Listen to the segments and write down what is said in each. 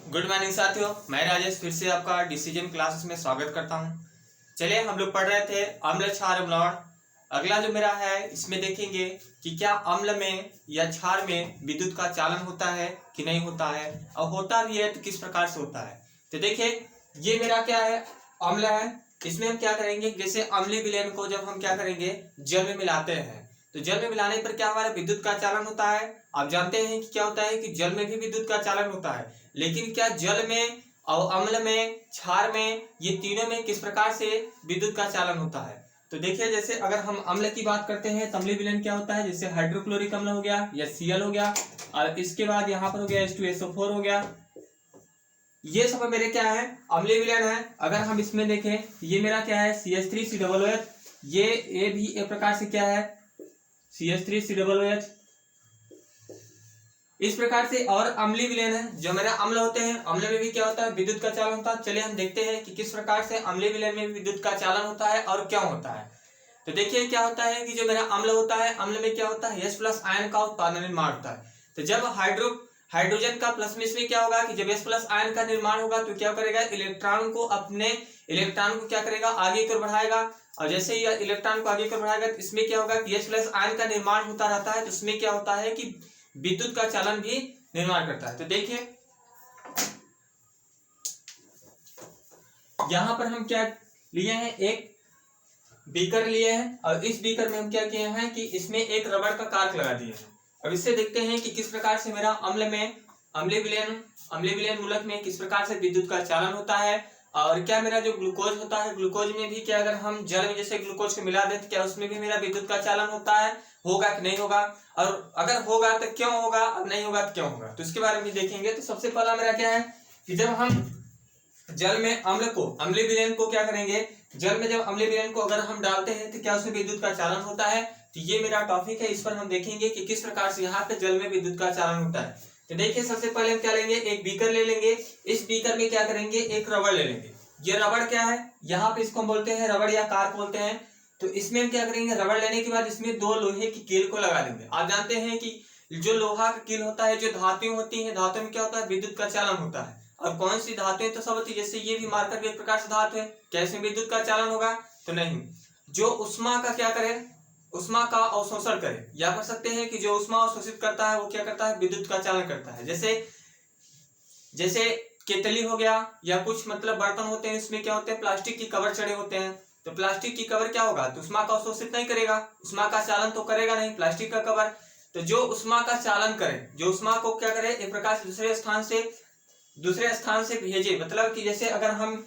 Good morning साथियों, मैं राजेश फिर से आपका डिसीजन क्लासेस में स्वागत करता हूं। चलिए, हम लोग पढ़ रहे थे अम्ल क्षार अम्लौण। अगला जो मेरा है इसमें देखेंगे कि क्या अम्ल में या क्षार में विद्युत का चालन होता है कि नहीं होता है, और होता भी है तो किस प्रकार से होता है। तो देखिए, ये मेरा क्या है, अम्ल है। इसमें हम क्या करेंगे, जैसे अम्लीय विलयन को जब हम क्या करेंगे जल में मिलाते हैं तो जल में मिलाने पर क्या हमारा विद्युत का चालन होता है। आप जानते हैं कि क्या होता है कि जल में भी विद्युत का चालन होता है, लेकिन क्या जल में और अम्ल में, क्षार में, ये तीनों में किस प्रकार से विद्युत का चालन होता है। तो देखिए, जैसे अगर हम अम्ल की बात करते हैं तो अम्लीय विलयन क्या होता है, जैसे हाइड्रोक्लोरिक अम्ल हो गया या Cl हो गया, और इसके बाद यहाँ पर हो गया H2SO4 हो गया। ये सब मेरे क्या है, अम्लीय विलयन है। अगर हम इसमें देखें, ये मेरा क्या है CH3COOH, ये भी एक प्रकार से क्या है CH3COOH। इस प्रकार से और अम्लीय विलयन है जो मेरा अम्ल होते हैं, अम्ल में भी क्या होता है, विद्युत का चालन होता है। चलिए हम देखते हैं कि किस प्रकार से अम्लीय विलयन में विद्युत का चालन होता है और क्यों होता है। तो देखिए क्या होता है कि जो मेरा अम्ल होता है, अम्ल में क्या होता है H+ आयन का उत्पादन निर्माण होता है। तो जब हाइड्रोजन का प्लस में इसमें क्या होगा कि जब H+ आयन का निर्माण होगा तो क्या करेगा, इलेक्ट्रॉन को क्या करेगा, आगे की ओर बढ़ाएगा। और जैसे ही इलेक्ट्रॉन को आगे की ओर बढ़ाएगा तो इसमें क्या होगा कि H+ आयन का निर्माण होता रहता है। तो इसमें क्या होता है कि विद्युत का चालन भी निर्माण करता है। तो देखिए, यहां पर हम क्या लिए हैं, एक बीकर लिए हैं, और इस बीकर में हम क्या किए हैं कि इसमें एक रबड़ का कार्क लगा दिए हैं। अब इससे देखते हैं कि किस प्रकार से मेरा अम्लीय विलयन मूलक में किस प्रकार से विद्युत का चालन होता है। और क्या मेरा जो ग्लूकोज होता है, ग्लूकोज में भी क्या अगर हम जल में जैसे ग्लूकोज को मिला दें तो क्या उसमें भी मेरा विद्युत का चालन होता है, होगा कि नहीं होगा, और अगर होगा तो क्यों होगा, और नहीं होगा तो क्यों होगा। तो इसके बारे में देखेंगे। तो सबसे पहला मेरा क्या है कि जब हम जल में अम्लीय विलयन को क्या करेंगे, जल में जब अम्लीय विलयन को अगर हम डालते हैं तो क्या उसमें विद्युत का चालन होता है। तो ये मेरा टॉपिक है, इस पर हम देखेंगे कि किस प्रकार से यहाँ पे जल में विद्युत का चालन होता है। तो देखिए, सबसे पहले हम क्या लेंगे, एक बीकर ले लेंगे। इस बीकर में क्या करेंगे, एक रबड़ ले लेंगे। ये रबड़ क्या है, यहाँ पे इसको हम बोलते हैं रबड़ या कार्क बोलते हैं। तो इसमें हम क्या करेंगे, रबड़ लेने के बाद इसमें दो लोहे की कील को लगा देंगे। आप जानते हैं कि जो लोहा का कील होता है, जो धातुएं होती है, धातु में क्या होता है, विद्युत का चालन होता है। और कौन सी धातुएं तो सब होती है, जैसे ये भी मार्कर भी एक प्रकार से धातु है, क्या इसमें विद्युत का चालन होगा, तो नहीं। जो उष्मा का क्या करे, उष्मा का अवशोषण करे, या कर सकते हैं कि जो उष्मा अवशोषित करता है वो क्या करता है, विद्युत का चालन करता है। जैसे केतली हो गया, या कुछ मतलब बर्तन होते हैं, इसमें क्या होते हैं, प्लास्टिक की कवर चढ़े होते हैं। तो प्लास्टिक की कवर क्या होगा, तो उष्मा का अवशोषित नहीं करेगा, उष्मा का चालन तो करेगा नहीं प्लास्टिक का कवर। तो जो उष्मा का चालन करे, जो उष्मा को क्या करे, एक प्रकार से दूसरे स्थान से भेजे। मतलब कि जैसे अगर हम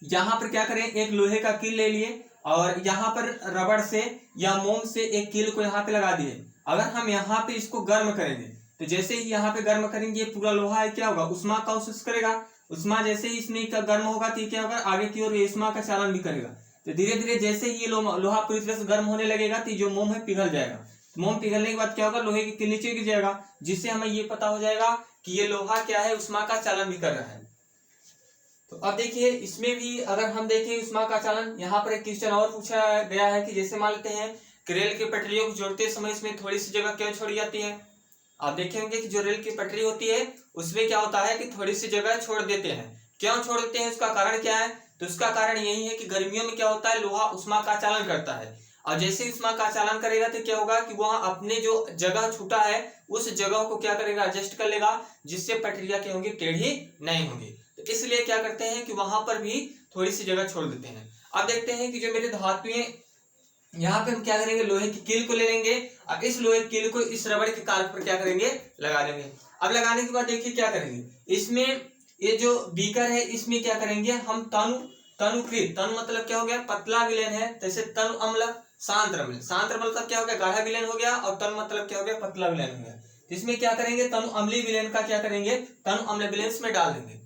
यहाँ पर क्या करें, एक लोहे का कील ले लिए और यहाँ पर रबड़ से या मोम से एक कील को यहाँ पे लगा दिए। अगर हम यहाँ पे इसको गर्म करेंगे तो जैसे ही यहाँ पे गर्म करेंगे, पूरा लोहा है क्या होगा, उष्मा का अवशोषण करेगा। उष्मा जैसे ही इसमें गर्म होगा तो क्या होगा, आगे की ओर उष्मा का चालन भी करेगा। तो धीरे धीरे जैसे ही लोहा पूरी तरह से गर्म होने लगेगा तो जो मोम है पिघल जाएगा। मोम पिघलने के बाद क्या होगा, लोहे के नीचे गिर जाएगा, जिससे हमें ये पता हो जाएगा कि ये लोहा क्या है, उष्मा का चालन भी कर रहा है। तो अब देखिए, इसमें भी अगर हम देखें उष्मा का चालन, यहाँ पर एक क्वेश्चन और पूछा गया है कि जैसे मान लेते हैं कि रेल की पटरियों को जोड़ते समय इसमें थोड़ी सी जगह क्यों छोड़ी जाती है। आप देखेंगे कि जो रेल की पटरी होती है उसमें क्या होता है कि थोड़ी सी जगह छोड़ देते हैं। क्यों छोड़ देते हैं, उसका कारण क्या है, तो उसका कारण यही है कि गर्मियों में क्या होता है, लोहा उष्मा का चालन करता है, और जैसे उष्मा का चालन करेगा तो क्या होगा कि वह अपने जो जगह छूटा है उस जगह को क्या करेगा, एडजस्ट कर लेगा, जिससे पटरियां क्या होंगी, टेढ़ी नहीं होंगी। तो इसलिए क्या करते हैं कि वहां पर भी थोड़ी सी जगह छोड़ देते हैं। अब देखते हैं कि जो मेरे धातुएं, यहाँ पे हम क्या करेंगे, लोहे की कील को ले लेंगे और इस लोहे की कील को इस रबड़ के कार्क पर क्या करेंगे, लगा देंगे। अब लगाने के बाद देखिए क्या करेंगे, इसमें ये जो बीकर है इसमें क्या करेंगे हम तनुकृत, तनु मतलब क्या हो गया, पतला विलयन है। जैसे तनु अम्ल, सांद्र मतलब क्या हो गया, गाढ़ा विलयन हो गया, और तनु मतलब क्या हो गया, पतला विलयन हो गया। इसमें क्या करेंगे, तनु अम्लीय विलयन का क्या करेंगे, तनु अम्ल विलयन इसमें डाल देंगे।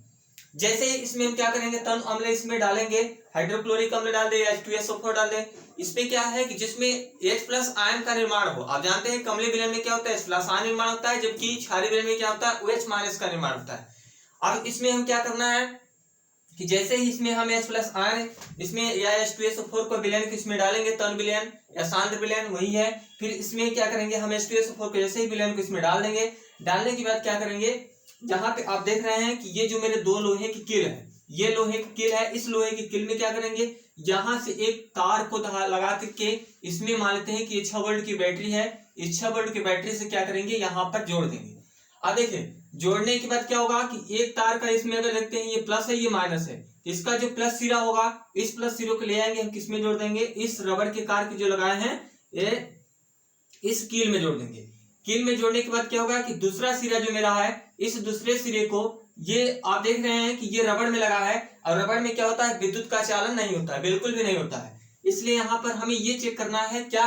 जैसे इसमें हम क्या करेंगे, तनु अम्ल इसमें डालेंगे, हाइड्रोक्लोरिक अम्ल डाल दे, H2SO4 डाल दे। इसमें क्या है कि जिसमें H+ आयन का निर्माण हो। आप जानते हैं अम्लीय विलयन में क्या होता है, H+ आयन निर्माण होता है, जबकि क्षारीय विलयन में क्या होता है, OH- का निर्माण होता है। अब इसमें हम क्या करना है कि जैसे ही इसमें हम H+ आयन इसमें या H2SO4 को विलयन इसमें डालेंगे, तनु विलयन या सांद्र विलयन वही है। फिर इसमें क्या करेंगे, हम H2SO4 को जैसे ही विलयन को इसमें डाल देंगे, डालने के बाद क्या करेंगे यहाँ पे आप देख रहे हैं कि ये जो मेरे दो लोहे की कील है, ये लोहे की कील है। इस लोहे की कील में क्या करेंगे, यहाँ से एक तार को लगा के इसमें मान लेते हैं कि ये 6 वोल्ट की बैटरी है, इस 6 वोल्ट की बैटरी से क्या करेंगे, यहाँ पर जोड़ देंगे। अब देखिए जोड़ने के बाद क्या होगा कि एक तार का इसमें अगर देखते हैं ये प्लस है ये माइनस है, इसका जो प्लस सिरा होगा इस प्लस सिरे को ले आएंगे हम किसमें जोड़ देंगे, इस रबड़ के कार के जो लगाए हैं ये इस कील में जोड़ देंगे। कील में जोड़ने के बाद क्या होगा कि दूसरा सिरा जो मेरा है, इस दूसरे सिरे को ये आप देख रहे हैं कि ये रबड़ में लगा है, और रबड़ में क्या होता है, विद्युत का चालन नहीं होता है, बिल्कुल भी नहीं होता है। इसलिए यहाँ पर हमें ये चेक करना है क्या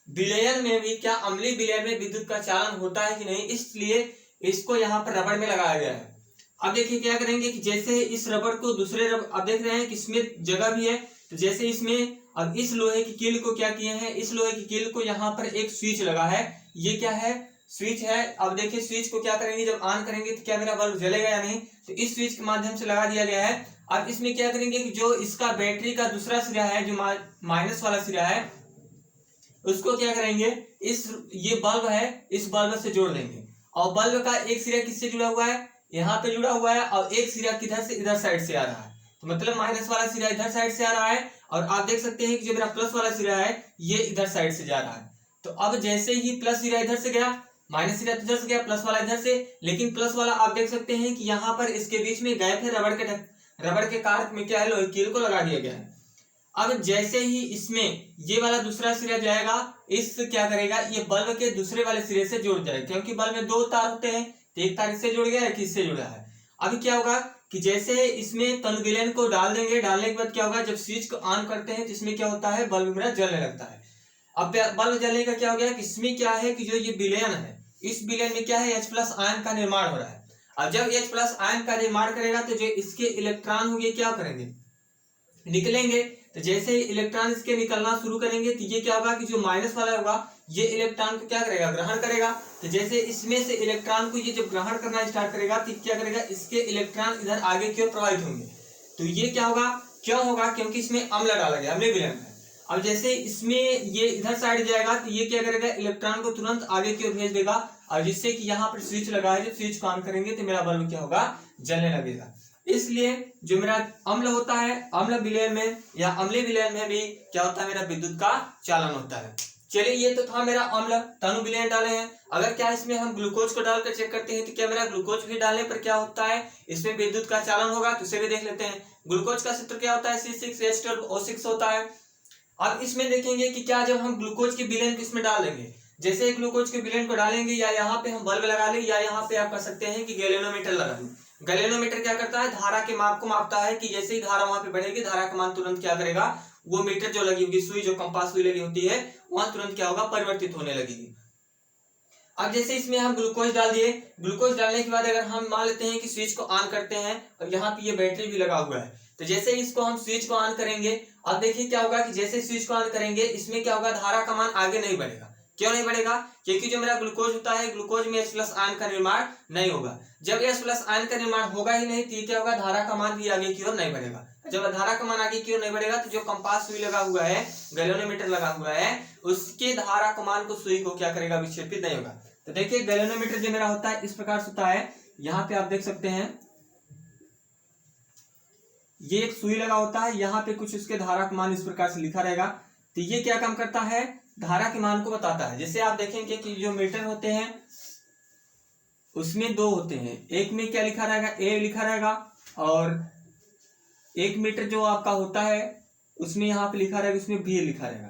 विलयन में भी, क्या अम्लीय विलयन में विद्युत का चालन होता है कि नहीं, इसलिए इसको यहाँ पर रबड़ में लगाया गया है। अब देखिए क्या करेंगे कि जैसे इस रबड़ को दूसरे रबड़, अब देख रहे हैं कि इसमें जगह भी है, तो जैसे इसमें अब इस लोहे की कील को क्या किए हैं, इस लोहे की कील को यहाँ पर एक स्विच लगा है, ये क्या है, स्विच है। अब देखिए स्विच को क्या करेंगे, जब ऑन करेंगे तो क्या मेरा बल्ब जलेगा या नहीं, तो इस स्विच के माध्यम से लगा दिया गया है। अब इसमें क्या करेंगे कि जो इसका बैटरी का दूसरा सिरा है, जो माइनस वाला सिरा है, उसको क्या करेंगे, इस ये बल्ब है इस बल्ब से जोड़ देंगे। और बल्ब का एक सिरा किससे जुड़ा हुआ है, यहाँ पे जुड़ा हुआ है, और एक सिरा किधर से, इधर साइड से आ रहा है, तो मतलब माइनस वाला सिरा इधर साइड से आ रहा है, और आप देख सकते हैं कि जो मेरा प्लस वाला सिरा है ये इधर साइड से जा रहा है। तो अब जैसे ही प्लस सिरा इधर से गया, माइनस सिरा इधर से गया, प्लस वाला इधर से, लेकिन प्लस वाला आप देख सकते हैं कि यहाँ पर इसके बीच में गैप है, रबड़ के कार में क्या है, लोहे कील को लगा दिया गया है। अब जैसे ही इसमें ये वाला दूसरा सिरा जाएगा, इस क्या करेगा, ये बल्ब के दूसरे वाले सिरे से जुड़ जाएगा, क्योंकि बल्ब में दो तार होते हैं, तो एक तार इससे जुड़ गया है, इससे जुड़ा है। अभी क्या होगा कि जैसे इसमें तनु विलयन को डाल देंगे, डालने के बाद क्या होगा, जब स्विच को ऑन करते हैं तो इसमें क्या होता है, बल्ब मेरा जलने लगता है। अब बल्ब जलने का क्या हो गया कि इसमें क्या है कि जो ये विलयन है, इस विलयन में क्या है, H+ आयन का निर्माण हो रहा है। अब जब H+ आयन का निर्माण करेगा तो जो इसके इलेक्ट्रॉन होंगे क्या करेंगे, निकलेंगे। तो जैसे ही इलेक्ट्रॉन इसके निकलना शुरू करेंगे तो ये क्या होगा कि जो माइनस वाला होगा ये इलेक्ट्रॉन को क्या करेगा, ग्रहण करेगा। तो जैसे इसमें से इलेक्ट्रॉन को ये जब ग्रहण करना स्टार्ट करेगा तो क्या करेगा, इसके इलेक्ट्रॉन इधर आगे की ओर प्रवाहित होंगे। तो ये क्या होगा, क्यों होगा, क्योंकि इसमें अम्ल डाला गया, अम्लीय विलयन है। अब जैसे इसमें ये इधर साइड जाएगा तो ये क्या करेगा, इलेक्ट्रॉन को तुरंत आगे की ओर भेज देगा, और जिससे कि यहाँ पर स्विच लगा है, जब स्विच को ऑन करेंगे तो मेरा बल्ब क्या होगा, जलने लगेगा। इसलिए जो मेरा अम्ल होता है, अम्ल विलयन में या अम्लीय विलयन में भी क्या होता है, मेरा विद्युत का चालन होता है। चलिए ये तो था मेरा अम्ल, तनु विलयन डाले हैं। अगर क्या इसमें हम ग्लूकोज को डालकर चेक करते हैं तो क्या मेरा ग्लूकोज भी डालने पर क्या होता है, इसमें विद्युत का चालन होगा, तो उसे भी देख लेते हैं। ग्लूकोज का सूत्र क्या होता है, C6H12O6 होता है। अब इसमें देखेंगे कि क्या जब हम ग्लूकोज के विलयन को इसमें डाल देंगे, जैसे ग्लूकोज के विलयन को डालेंगे, या यहाँ पे हम बल्ब लगा लें, या यहाँ पे आप कर सकते हैं कि गैलेनोमीटर लगा लें। गैलेनोमीटर क्या करता है, धारा के माप को मापता है, कि जैसे ही धारा वहां पे बढ़ेगी, धारा का मान तुरंत क्या करेगा, वो मीटर जो लगी होगी, सुई जो कंपास सुई लगी होती है, वहां तुरंत क्या होगा, परिवर्तित होने लगेगी। अब जैसे इसमें हम ग्लूकोज डाल दिए, ग्लूकोज डालने के बाद अगर हम मान लेते हैं कि स्विच को ऑन करते हैं, और यहाँ पे ये बैटरी भी लगा हुआ है, तो जैसे इसको हम स्विच को ऑन करेंगे, अब देखिए क्या होगा कि जैसे स्विच को ऑन करेंगे, इसमें क्या होगा, धारा का मान आगे नहीं बढ़ेगा। क्यों नहीं बढ़ेगा, क्योंकि जो मेरा ग्लूकोज होता है, ग्लूकोज में H+ आयन का निर्माण नहीं होगा। जब H+ आयन का निर्माण होगा ही नहीं, तो ये क्या होगा, धारा का मान भी आगे की ओर नहीं बढ़ेगा। जब धारा का मान आगे की ओर नहीं बढ़ेगा, तो जो कंपास सुई लगा हुआ है, गैलेनोमीटर लगा हुआ है, उसके धारा का मान को सुई को क्या करेगा, विक्षेपित नहीं होगा। तो देखिए गैलेनोमीटर जो मेरा होता है इस प्रकार से होता है, यहाँ पे आप देख सकते हैं ये एक सुई लगा होता है, यहाँ पे कुछ उसके धारा का मान इस प्रकार से लिखा रहेगा। तो ये क्या काम करता है, धारा के मान को बताता है। जैसे आप देखेंगे कि जो मीटर होते हैं उसमें दो होते हैं, एक में क्या लिखा रहेगा, ए लिखा रहेगा, और एक मीटर जो आपका होता है उसमें यहाँ पे लिखा रहेगा, उसमें भी लिखा रहेगा।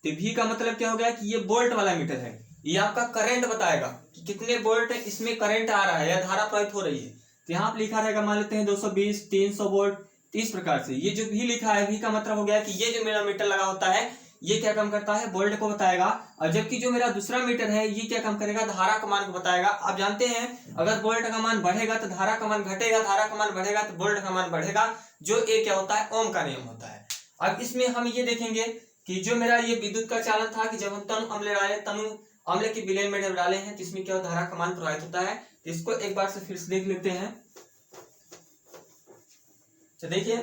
तो भी का मतलब क्या हो गया कि ये वोल्ट वाला मीटर है, ये आपका करंट बताएगा कि कितने वोल्ट इसमें करंट आ रहा है या धारा प्रवाहित हो रही है। तो यहाँ पे लिखा रहेगा, मान लेते हैं 220, 300 वोल्ट, इस प्रकार से। ये जो भी लिखा है, भी का मतलब हो गया कि ये जो मेरा मीटर लगा होता है ये क्या काम करता है, वोल्ट को बताएगा। और जबकि जो मेरा दूसरा मीटर है ये क्या काम करेगा, धारा का मान को बताएगा। आप जानते हैं अगर वोल्ट का मान बढ़ेगा तो धारा का मान घटेगा, धारा का मान बढ़ेगा तो वोल्ट का मान बढ़ेगा, जो ये क्या होता है, ओम का नियम होता है। अब इसमें हम ये देखेंगे कि जो मेरा ये विद्युत का चालन था कि जब हम तनु अम्ल डाले, तनु अम्ल के विलयन में जब डाले हैं तो इसमें क्या धारा का मान प्रभावित होता है। तो इसको एक बार से फिर से देख लेते हैं। तो देखिए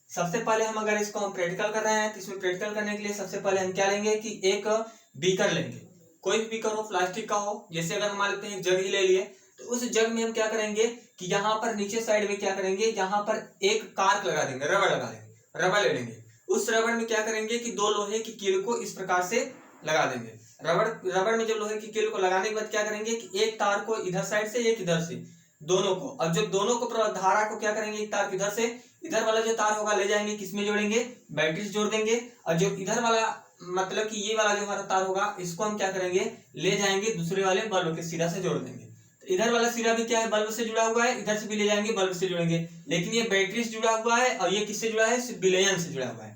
सबसे पहले हम अगर इसको हम प्रैक्टिकल कर रहे हैं तो इसमें प्रैक्टिकल करने के लिए सबसे पहले हम क्या लेंगे कि एक बीकर लेंगे, कोई भी बीकर हो, प्लास्टिक का हो। जैसे अगर हम मान लेते हैं जग ही ले लिए, तो उस जग में हम क्या करेंगे कि यहाँ पर नीचे साइड में क्या करेंगे, यहाँ पर एक कार्क लगा देंगे, रबड़ लगा देंगे, रबड़ ले लेंगे। उस रबड़ में क्या करेंगे कि दो लोहे की कील को इस प्रकार से लगा देंगे। रबड़ में जब लोहे की कील को लगाने के बाद क्या करेंगे कि एक तार को इधर साइड से, एक इधर से, दोनों को, अब जब दोनों को धारा को क्या करेंगे, एक तार इधर से, इधर वाला जो तार होगा ले जाएंगे किसमें जोड़ेंगे, बैटरी से जोड़ देंगे। और जो इधर वाला मतलब कि ये वाला जो हमारा तार होगा इसको हम क्या करेंगे, ले जाएंगे दूसरे वाले बल्ब के सिरा से जोड़ देंगे। तो इधर वाला सिरा भी क्या है, बल्ब से जुड़ा हुआ है, इधर से भी ले जाएंगे बल्ब से जोड़ेंगे, लेकिन ये बैटरी से जुड़ा हुआ है और ये किससे जुड़ा है, विलयन से जुड़ा हुआ है।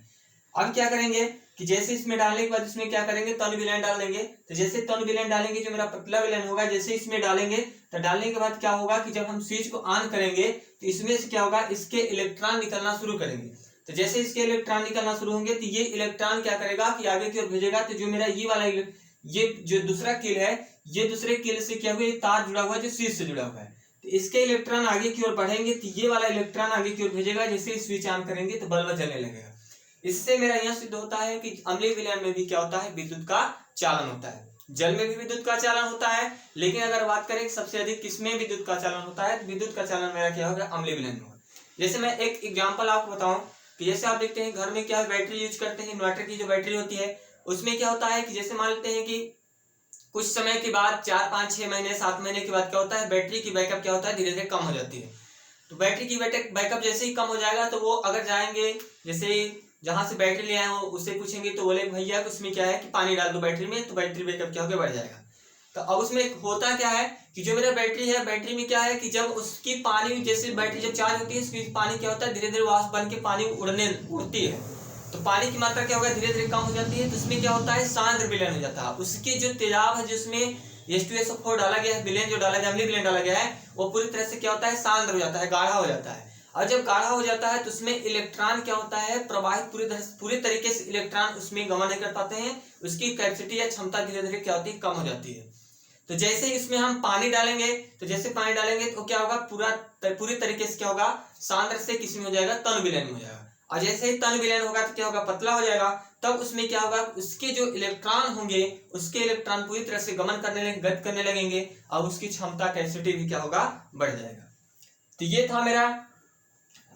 अब क्या करेंगे कि जैसे इसमें डालने के बाद इसमें क्या करेंगे, तन विलयन डाल देंगे। तो जैसे तन विलयन डालेंगे, जो मेरा पतला विलयन होगा, जैसे इसमें डालेंगे तो डालने के बाद क्या होगा कि जब हम स्विच को ऑन करेंगे तो इसमें से क्या होगा, इसके इलेक्ट्रॉन निकलना शुरू करेंगे। तो जैसे इसके इलेक्ट्रॉन निकलना शुरू होंगे तो ये इलेक्ट्रॉन क्या करेगा कि आगे की ओर भेजेगा। तो जो मेरा ये वाला ये जो दूसरा कील है, ये दूसरे कील से क्या हुआ, ये तार जुड़ा हुआ है जो स्विच से जुड़ा हुआ है। तो इसके इलेक्ट्रॉन आगे की ओर बढ़ेंगे तो ये वाला इलेक्ट्रॉन आगे की ओर भेजेगा। जैसे स्विच ऑन करेंगे तो बल्ब जलने लगेगा। इससे मेरा यह सिद्ध होता है कि अम्लीय विलयन में भी क्या होता है, विद्युत का चालन होता है। जल में भी विद्युत का चालन होता है, लेकिन अगर बात करें सबसे अधिक किसमें विद्युत का चालन होता है, विद्युत का चालन मेरा क्या होगा, अम्लीय विलयन में होगा। जैसे मैं एक एग्जांपल आपको बताऊं कि जैसे आप देखते हैं घर में क्या बैटरी यूज करते हैं, इन्वर्टर की जो बैटरी होती है उसमें क्या होता है कि जैसे मान लेते हैं कि कुछ समय के बाद 4, 5, 6 महीने 7 महीने के बाद क्या होता है, बैटरी की बैकअप क्या होता है, धीरे धीरे कम हो जाती है। तो बैटरी की बैकअप जैसे ही कम हो जाएगा तो वो अगर जाएंगे, जैसे जहां से बैटरी ले आए हो उससे पूछेंगे तो बोले भैया उसमें क्या है कि पानी डाल दो बैटरी में, तो बैटरी बैकअप क्या होगा, बढ़ जाएगा। तो अब उसमें होता क्या है कि जो मेरा बैटरी है, बैटरी में क्या है कि जब उसकी पानी, जैसे बैटरी जब चार्ज होती है उसकी पानी क्या होता है, धीरे धीरे वाष्प बन के पानी उड़ती है। तो पानी की मात्रा क्या होगा, धीरे धीरे कम हो जाती है। तो उसमें क्या होता है, सांद्र विलयन हो जाता है। उसकी जो तेजाब है, जिसमें H2SO4 डाला गया है, विलयन जो डाला गया, अम्लीय विलयन डाला गया है, वो पूरी तरह से क्या होता है, सांद्र हो जाता है, गाढ़ा हो जाता है। और जब गाढ़ा हो जाता है तो उसमें इलेक्ट्रॉन क्या होता है, प्रवाहित पूरी तरीके से इलेक्ट्रॉन उसमें गमन नहीं कर पाते हैं। उसकी कैपेसिटी या क्षमता धीरे धीरे क्या होती है, कम हो जाती है। तो जैसे इसमें हम पानी डालेंगे, तो जैसे पानी डालेंगे तो क्या होगा, पूरी तरीके से क्या होगा, सांद्र से किसमें हो जाएगा, तन विलयन में हो जाएगा। और जैसे ही तन विलयन होगा तो क्या होगा, पतला हो जाएगा। तब उसमें क्या होगा, उसके जो इलेक्ट्रॉन होंगे, उसके इलेक्ट्रॉन पूरी तरह से गमन गति करने लगेंगे और उसकी क्षमता कैपेसिटी भी क्या होगा, बढ़ जाएगा। तो ये था मेरा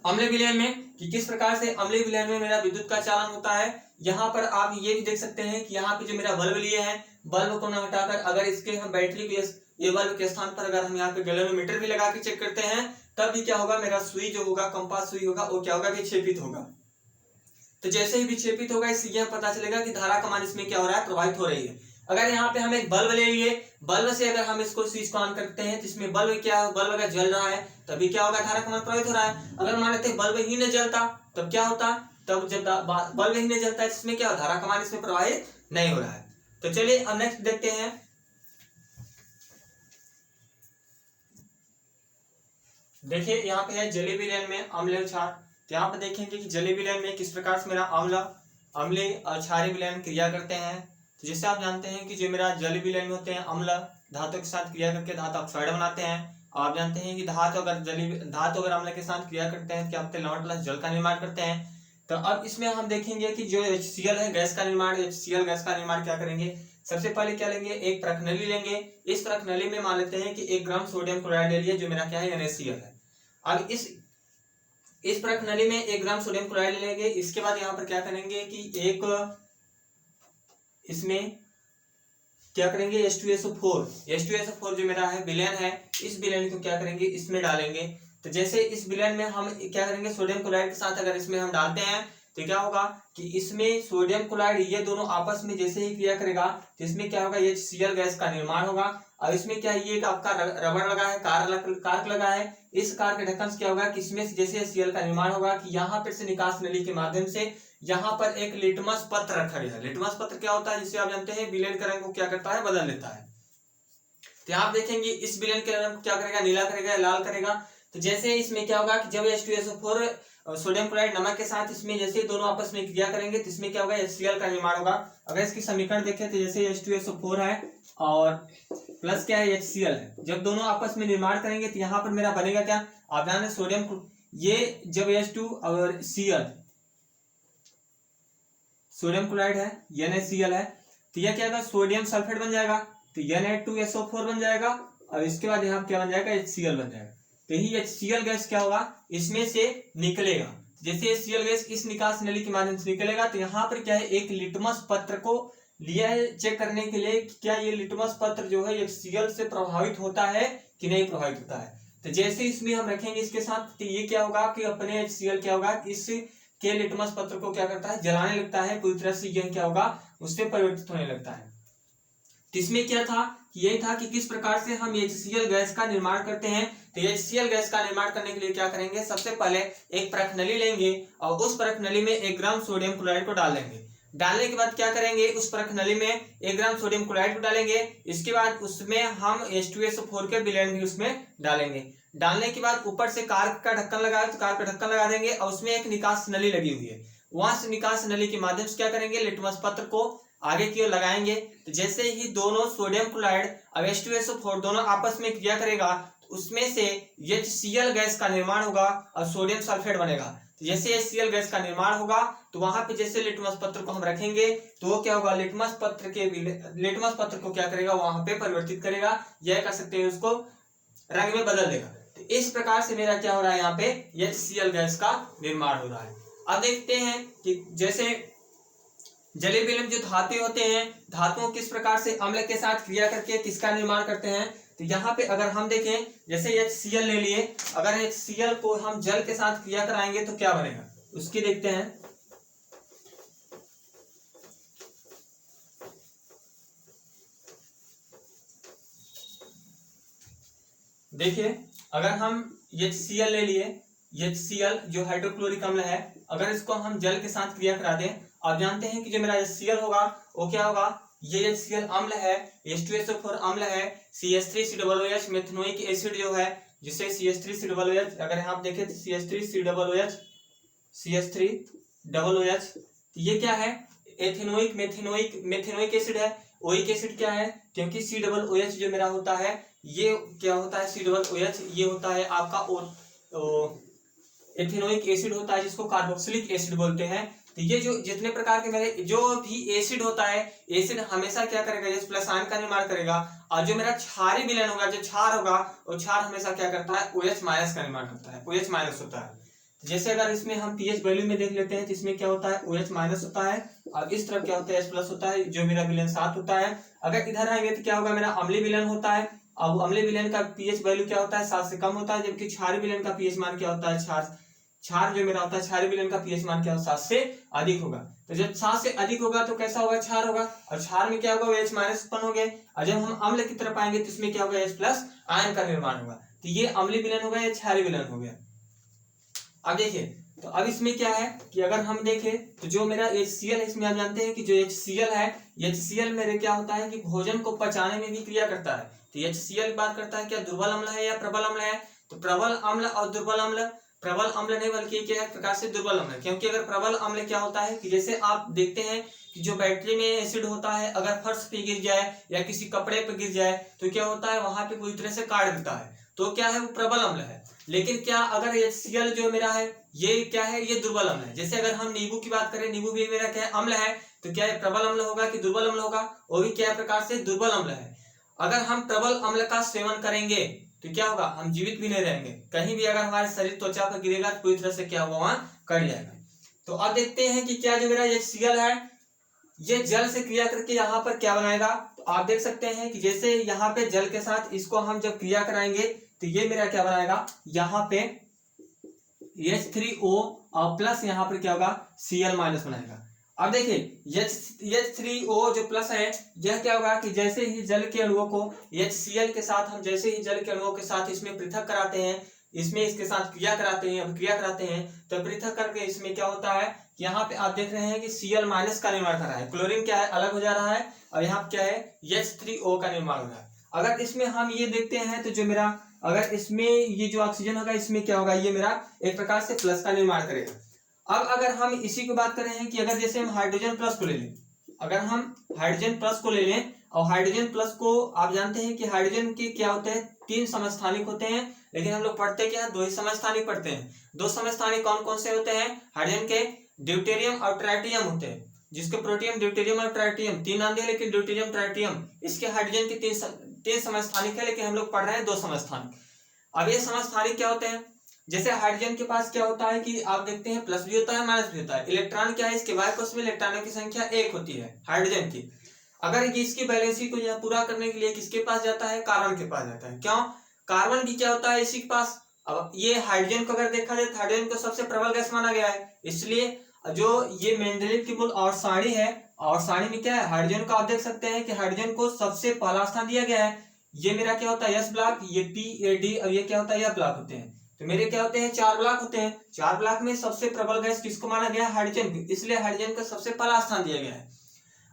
अम्लीय विलयन में कि किस प्रकार से अम्लीय विलयन में मेरा विद्युत का चालन होता है। यहाँ पर आप ये भी देख सकते हैं कि यहाँ पे जो मेरा बल्ब लिए हैं, बल्ब को न हटाकर अगर इसके हम बैटरी के ये बल्ब के स्थान पर अगर हम यहाँ पे गैल्वेनोमीटर भी लगा के चेक करते हैं, तब भी क्या होगा, मेरा सुई जो होगा, कंपास सुई होगा, वो क्या होगा, विक्षेपित होगा। तो जैसे ही विक्षेपित होगा, इससे यह पता चलेगा कि धारा का मान इसमें क्या हो रहा है, प्रवाहित हो रही है। अगर यहाँ पे हम एक बल्ब ले लिए, बल्ब से अगर हम इसको स्विच को ऑन करते हैं तो इसमें बल्ब अगर जल रहा है तभी क्या होगा, धारा का मान प्रवाहित हो रहा है। अगर मान लेते बल्ब ही नहीं जलता तब क्या होता, तब जब बल्ब ही नहीं जलता है इसमें क्या, धारा का मान इसमें प्रवाहित नहीं हो रहा है। तो चलिए अब नेक्स्ट देखते हैं। देखिए यहाँ पे है जलीय विलयन में अम्लीय और क्षार। तो यहाँ पे देखेंगे कि जलीय विलयन में किस प्रकार से मेरा अम्लीय और क्षारीय विलयन क्रिया करते हैं। तो जैसे आप जानते हैं कि जो मेरा जलीय विलयन में होते हैं, अम्ल धातु के साथ क्रिया करके धातु ऑक्साइड बनाते हैं। आप जानते हैं कि धातु अगर अम्ल के साथ क्रिया करते हैं क्या होते हैं, लवण प्लस जल का निर्माण करते हैं। तो अब इसमें हम देखेंगे कि जो HCl है, गैस का निर्माण, HCl गैस का निर्माण क्या करेंगे, सबसे पहले क्या लेंगे, एक परखनली लेंगे। इस परखनली में मान लेते हैं कि 1 ग्राम सोडियम क्लोराइड ले लिया, जो मेरा क्या है, NaCl है। अब इस परखनली में 1 ग्राम सोडियम क्लोराइड लेंगे। इसके बाद यहाँ पर क्या करेंगे कि एक इसमें क्या करेंगे, H2SO4 जो मेरा है विलयन है, इस विलयन को क्या करेंगे, इसमें डालेंगे। तो जैसे इस विलयन में हम क्या करेंगे, सोडियम क्लोराइड के साथ अगर इसमें हम डालते हैं तो क्या होगा कि इसमें सोडियम क्लोराइड ये दोनों आपस में जैसे ही क्रिया करेगा तो इसमें क्या होगा, HCl गैस का निर्माण होगा। और इसमें क्या, ये आपका रबड़ लगा है, कार्क लगा है। इस कार्क के ढक्कन से क्या होगा कि इसमें से जैसे HCl का निर्माण होगा कि यहाँ पर से निकास नली के माध्यम से यहाँ पर एक लिटमस पत्र रखा गया है। लिटमस पत्र क्या होता है, जिसे आप जानते हैं विलयन का रंग को क्या करता है, बदल लेता है। तो यहाँ आप देखेंगे इस विलयन के रंग को क्या करेगा, नीला करेगा, लाल करेगा। तो जैसे इसमें क्या होगा कि जब H2SO4 सोडियम क्लोराइड नमक के साथ इसमें जैसे दोनों आपस में क्रिया करेंगे तो इसमें क्या होगा, HCl का निर्माण होगा। अगर इसकी समीकरण देखें तो जैसे H2SO4 है और प्लस क्या है, HCl है। जब दोनों आपस में निर्माण करेंगे तो यहाँ पर मेरा बनेगा क्या, आप जाने सोडियम, ये जब H2 और Cl सोडियम क्लोराइड है, NaCl है, तो यह क्या होगा, सोडियम सल्फेट बन जाएगा, तो Na2SO4 बन जाएगा। और इसके बाद यहाँ क्या बन जाएगा, HCl बन जाएगा। तो यही HCl गैस क्या होगा, इसमें से निकलेगा। जैसे HCl गैस इस निकास नली के माध्यम से निकलेगा, तो यहाँ पर क्या है, एक लिटमस पत्र को लिया है चेक करने के लिए कि क्या ये लिटमस पत्र जो है HCl से प्रभावित होता है कि नहीं प्रभावित होता है। तो जैसे इसमें हम रखेंगे इसके साथ, तो ये क्या होगा कि अपने HCl क्या होगा, इस के लिटमस पत्र को क्या करता है, जलाने लगता है, पूरी तरह से यह क्या होगा, उससे परिवर्तित होने लगता है। तो इसमें क्या था, यही था कि किस प्रकार से हम HCl गैस का निर्माण करते हैं। तो HCl गैस का निर्माण करने के लिए क्या करेंगे, सबसे पहले एक परख नली लेंगे और उस परख नली में 1 ग्राम सोडियम क्लोराइड को डाल देंगे। डालने के बाद क्या करेंगे, उस परख नली में 1 ग्राम सोडियम क्लोराइड को डालेंगे। इसके बाद उसमें हम H2SO4 के विलयन भी उसमें डालेंगे। डालने के बाद ऊपर से कार्क का ढक्कन लगाए तो कार्क का ढक्कन लगा देंगे और उसमें एक निकास नली लगी हुई है, वहां से निकास नली के माध्यम से क्या करेंगे, लिटमस पत्र को आगे की ओर लगाएंगे। तो जैसे ही दोनों सोडियम क्लोराइड और H2SO4 दोनों आपस में क्रिया करेगा, तो उसमें से HCl गैस का निर्माण होगा और सोडियम सल्फेट बनेगा। तो जैसे HCl गैस का निर्माण होगा, तो वहां पे जैसे लिटमस पत्र को हम रखेंगे, तो वो क्या होगा, लिटमस पत्र को क्या करेगा, वहां पे परिवर्तित करेगा, यह कह सकते हैं उसको रंग में बदल देगा। तो इस प्रकार से मेरा क्या हो रहा है, यहाँ पे HCl गैस का निर्माण हो रहा है। अब देखते हैं कि जैसे जलीय विलयन जो धातु होते हैं, धातुओं किस प्रकार से अम्ल के साथ क्रिया करके किसका निर्माण करते हैं। तो यहाँ पे अगर हम देखें, जैसे HCl ले लिए, अगर HCl को हम जल के साथ क्रिया कराएंगे तो क्या बनेगा, उसकी देखते हैं। देखिए, अगर हम HCl ले लिए, HCl जो हाइड्रोक्लोरिक अम्ल है, अगर इसको हम जल के साथ क्रिया करा दें, आप जानते हैं कि जो मेरा HCl होगा वो क्या होगा, ये HCl अम्ल है, H2SO4 अम्ल है, CH3COOH मेथनोइक एसिड जो है, जिसे CH3COOH, अगर आप देखें तो CH3COOH, ये क्या है, मेथेनोइक एसिड है। ओइक एसिड क्या है, क्योंकि COOH जो मेरा होता है, ये क्या होता है, COOH ये होता है आपका एथेनोइक एसिड होता है, जिसको कार्बोक्सिलिक एसिड बोलते हैं। तो ये जो जितने प्रकार के मेरे जो भी एसिड होता है, एसिड हमेशा क्या करेगा, H+ आयन का निर्माण करेगा। और जो मेरा क्षारीय विलयन होगा, जो क्षार होगा, वो क्षार हमेशा क्या करता है, OH- का निर्माण करता है, OH- होता है। जैसे अगर इसमें हम pH वैल्यू में देख लेते हैं, तो इसमें क्या होता है, OH- होता है, और इस तरफ क्या होता है, H+ होता है, जो मेरा विलयन 7 होता है। अगर इधर आएंगे तो क्या होगा, मेरा अम्लीय विलयन होता है। अब अम्लीय विलयन का pH वैल्यू क्या होता है, 7 से कम होता है, जबकि क्षारीय विलयन का pH मान क्या होता है, क्षार जो मेरा होता है, क्षारीय विलयन का pH मान क्या होगा, 7 से अधिक होगा। तो जब 7 से अधिक होगा तो कैसा होगा, क्षार होगा, और क्षार में क्या होगा, OH- उत्पन्न हो गए। और जब हम अम्ल की तरफ आएंगे तो इसमें क्या होगा, H+ आयन का निर्माण होगा। तो ये अम्लीय विलयन हो गया, ये क्षारीय विलयन हो गया। अब देखिए, तो अब इसमें क्या है कि अगर हम देखें तो जो मेरा HCl है, इसमें आप जानते हैं कि जो HCl है, HCl मेरे क्या होता है कि भोजन को पचाने में भी क्रिया करता है। तो HCl बात करता है क्या दुर्बल अम्ल है या प्रबल अम्ल है। तो प्रबल अम्ल और दुर्बल अम्ल, प्रबल अम्ल नहीं बल्कि क्या है, प्रकार से दुर्बल अम्ल। क्योंकि अगर प्रबल अम्ल क्या होता है कि जैसे आप देखते हैं कि जो बैटरी में एसिड होता है, अगर फर्श पे गिर जाए या किसी कपड़े पे गिर जाए तो क्या होता है, वहां पे पूरी तरह से काट देता है, तो क्या है, वो प्रबल अम्ल है। लेकिन क्या अगर HCl जो मेरा है, ये क्या है, ये दुर्बल अम्ल है। जैसे अगर हम नींबू की बात करें, नींबू भी मेरा क्या है, अम्ल है, तो क्या है, प्रबल अम्ल होगा कि दुर्बल अम्ल होगा, वो भी क्या प्रकार से दुर्बल अम्ल है। अगर हम प्रबल अम्ल का सेवन करेंगे तो क्या होगा, हम जीवित भी नहीं रहेंगे, कहीं भी अगर हमारे शरीर त्वचा पर गिरेगा तो पूरी तरह से क्या होगा, वहां कट जाएगा। तो अब देखते हैं कि क्या जो मेरा HCl है, ये जल से क्रिया करके यहाँ पर क्या बनाएगा। तो आप देख सकते हैं कि जैसे यहाँ पे जल के साथ इसको हम जब क्रिया कराएंगे तो ये मेरा क्या बनाएगा, यहाँ पे H3O और प्लस यहाँ पर क्या होगा, Cl- बनाएगा। अब देखिए H3O जो प्लस है, यह क्या होगा कि जैसे ही जल के अणुओं को HCl के साथ हम जैसे ही जल के अणुओं के साथ इसमें पृथक कराते हैं, इसमें इसके साथ क्रिया कराते हैं, अब क्रिया कराते हैं तो पृथक करके इसमें क्या होता है, यहाँ पे आप देख रहे हैं कि Cl- का निर्माण कर रहा है, क्लोरीन क्या है, अलग हो जा रहा है, और यहाँ क्या है, H3O का निर्माण हो रहा है। अगर इसमें हम ये देखते हैं तो जो मेरा, अगर इसमें ये जो ऑक्सीजन होगा, इसमें क्या होगा, ये मेरा एक प्रकार से प्लस का निर्माण करेगा। अब अगर हम इसी को बात कर रहे हैं कि अगर जैसे हम हाइड्रोजन प्लस को ले लें, अगर हम हाइड्रोजन प्लस को ले लें, और हाइड्रोजन प्लस को आप जानते हैं कि हाइड्रोजन के क्या होते हैं, 3 समस्थानिक होते हैं, लेकिन हम लोग पढ़ते क्या है, 2 ही समस्थानिक पढ़ते हैं। 2 समस्थानिक कौन कौन से होते हैं, हाइड्रोजन के ड्यूटेरियम और ट्राइटियम होते हैं, जिसके प्रोटियम, ड्यूटेरियम और ट्राइटियम 3 नाम दिए, लेकिन ड्यूटेरियम ट्राइटियम इसके हाइड्रोजन के 3 समस्थानिक है, लेकिन हम लोग पढ़ रहे हैं 2 समस्थानिक। अब ये समस्थानिक क्या होते हैं? जैसे हाइड्रोजन के पास क्या होता है कि आप देखते हैं प्लस भी होता है माइनस भी होता है। इलेक्ट्रॉन क्या है, इसके वाई कोश में इलेक्ट्रॉनों की संख्या 1 होती है हाइड्रोजन की। अगर इसकी बैलेंसी को यहाँ पूरा करने के लिए किसके पास जाता है, कार्बन के पास जाता है। क्यों? कार्बन भी क्या होता है इसी के पास। अब ये हाइड्रोजन को अगर देखा जाए तो हाइड्रोजन को सबसे प्रबल गैस माना गया है, इसलिए जो ये मेंडलीव की मूल और सारणी है, और सारणी में क्या है हाइड्रोजन को आप देख सकते हैं कि हाइड्रोजन को सबसे पहला स्थान दिया गया है। ये मेरा क्या होता है एस ब्लॉक, ये पी ए डी और ये क्या होता है एफ ब्लॉक होते हैं। तो मेरे क्या होते हैं 4 ब्लॉक होते हैं। 4 ब्लॉक में सबसे प्रबल गैस किसको माना गया, हाइड्रोजन को, इसलिए हाइड्रोजन को सबसे पहला स्थान दिया गया है।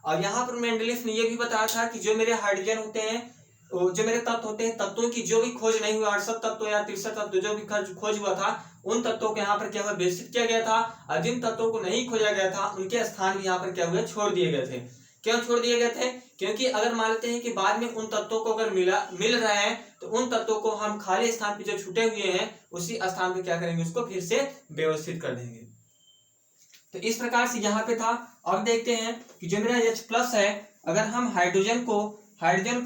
और यहाँ पर मेंडलीव ने यह भी बताया था कि जो मेरे हाइड्रोजन होते हैं, जो मेरे तत्व होते हैं, तत्वों की जो भी खोज नहीं हुई 68 तत्व या 63 तत्व जो भी खोज हुआ था, उन तत्वों को यहाँ पर क्या हुआ विकसित किया गया था। और जिन तत्वों को नहीं खोजा गया था उनके स्थान भी यहाँ पर क्या हुए छोड़ दिए गए थे। क्यों छोड़ दिए गए थे? क्योंकि अगर मान लेते हैं कि बाद में उन तत्वों को अगर मिल रहे हैं तो उन तत्वों को हम खाली स्थान पे जो छूटे हुए हैं उसी स्थान पे क्या करेंगे, उसको फिर से व्यवस्थित कर देंगे। तो इस प्रकार से यहाँ पे था। अब देखते हैं कि जो मेरा H+ है, अगर हम हाइड्रोजन को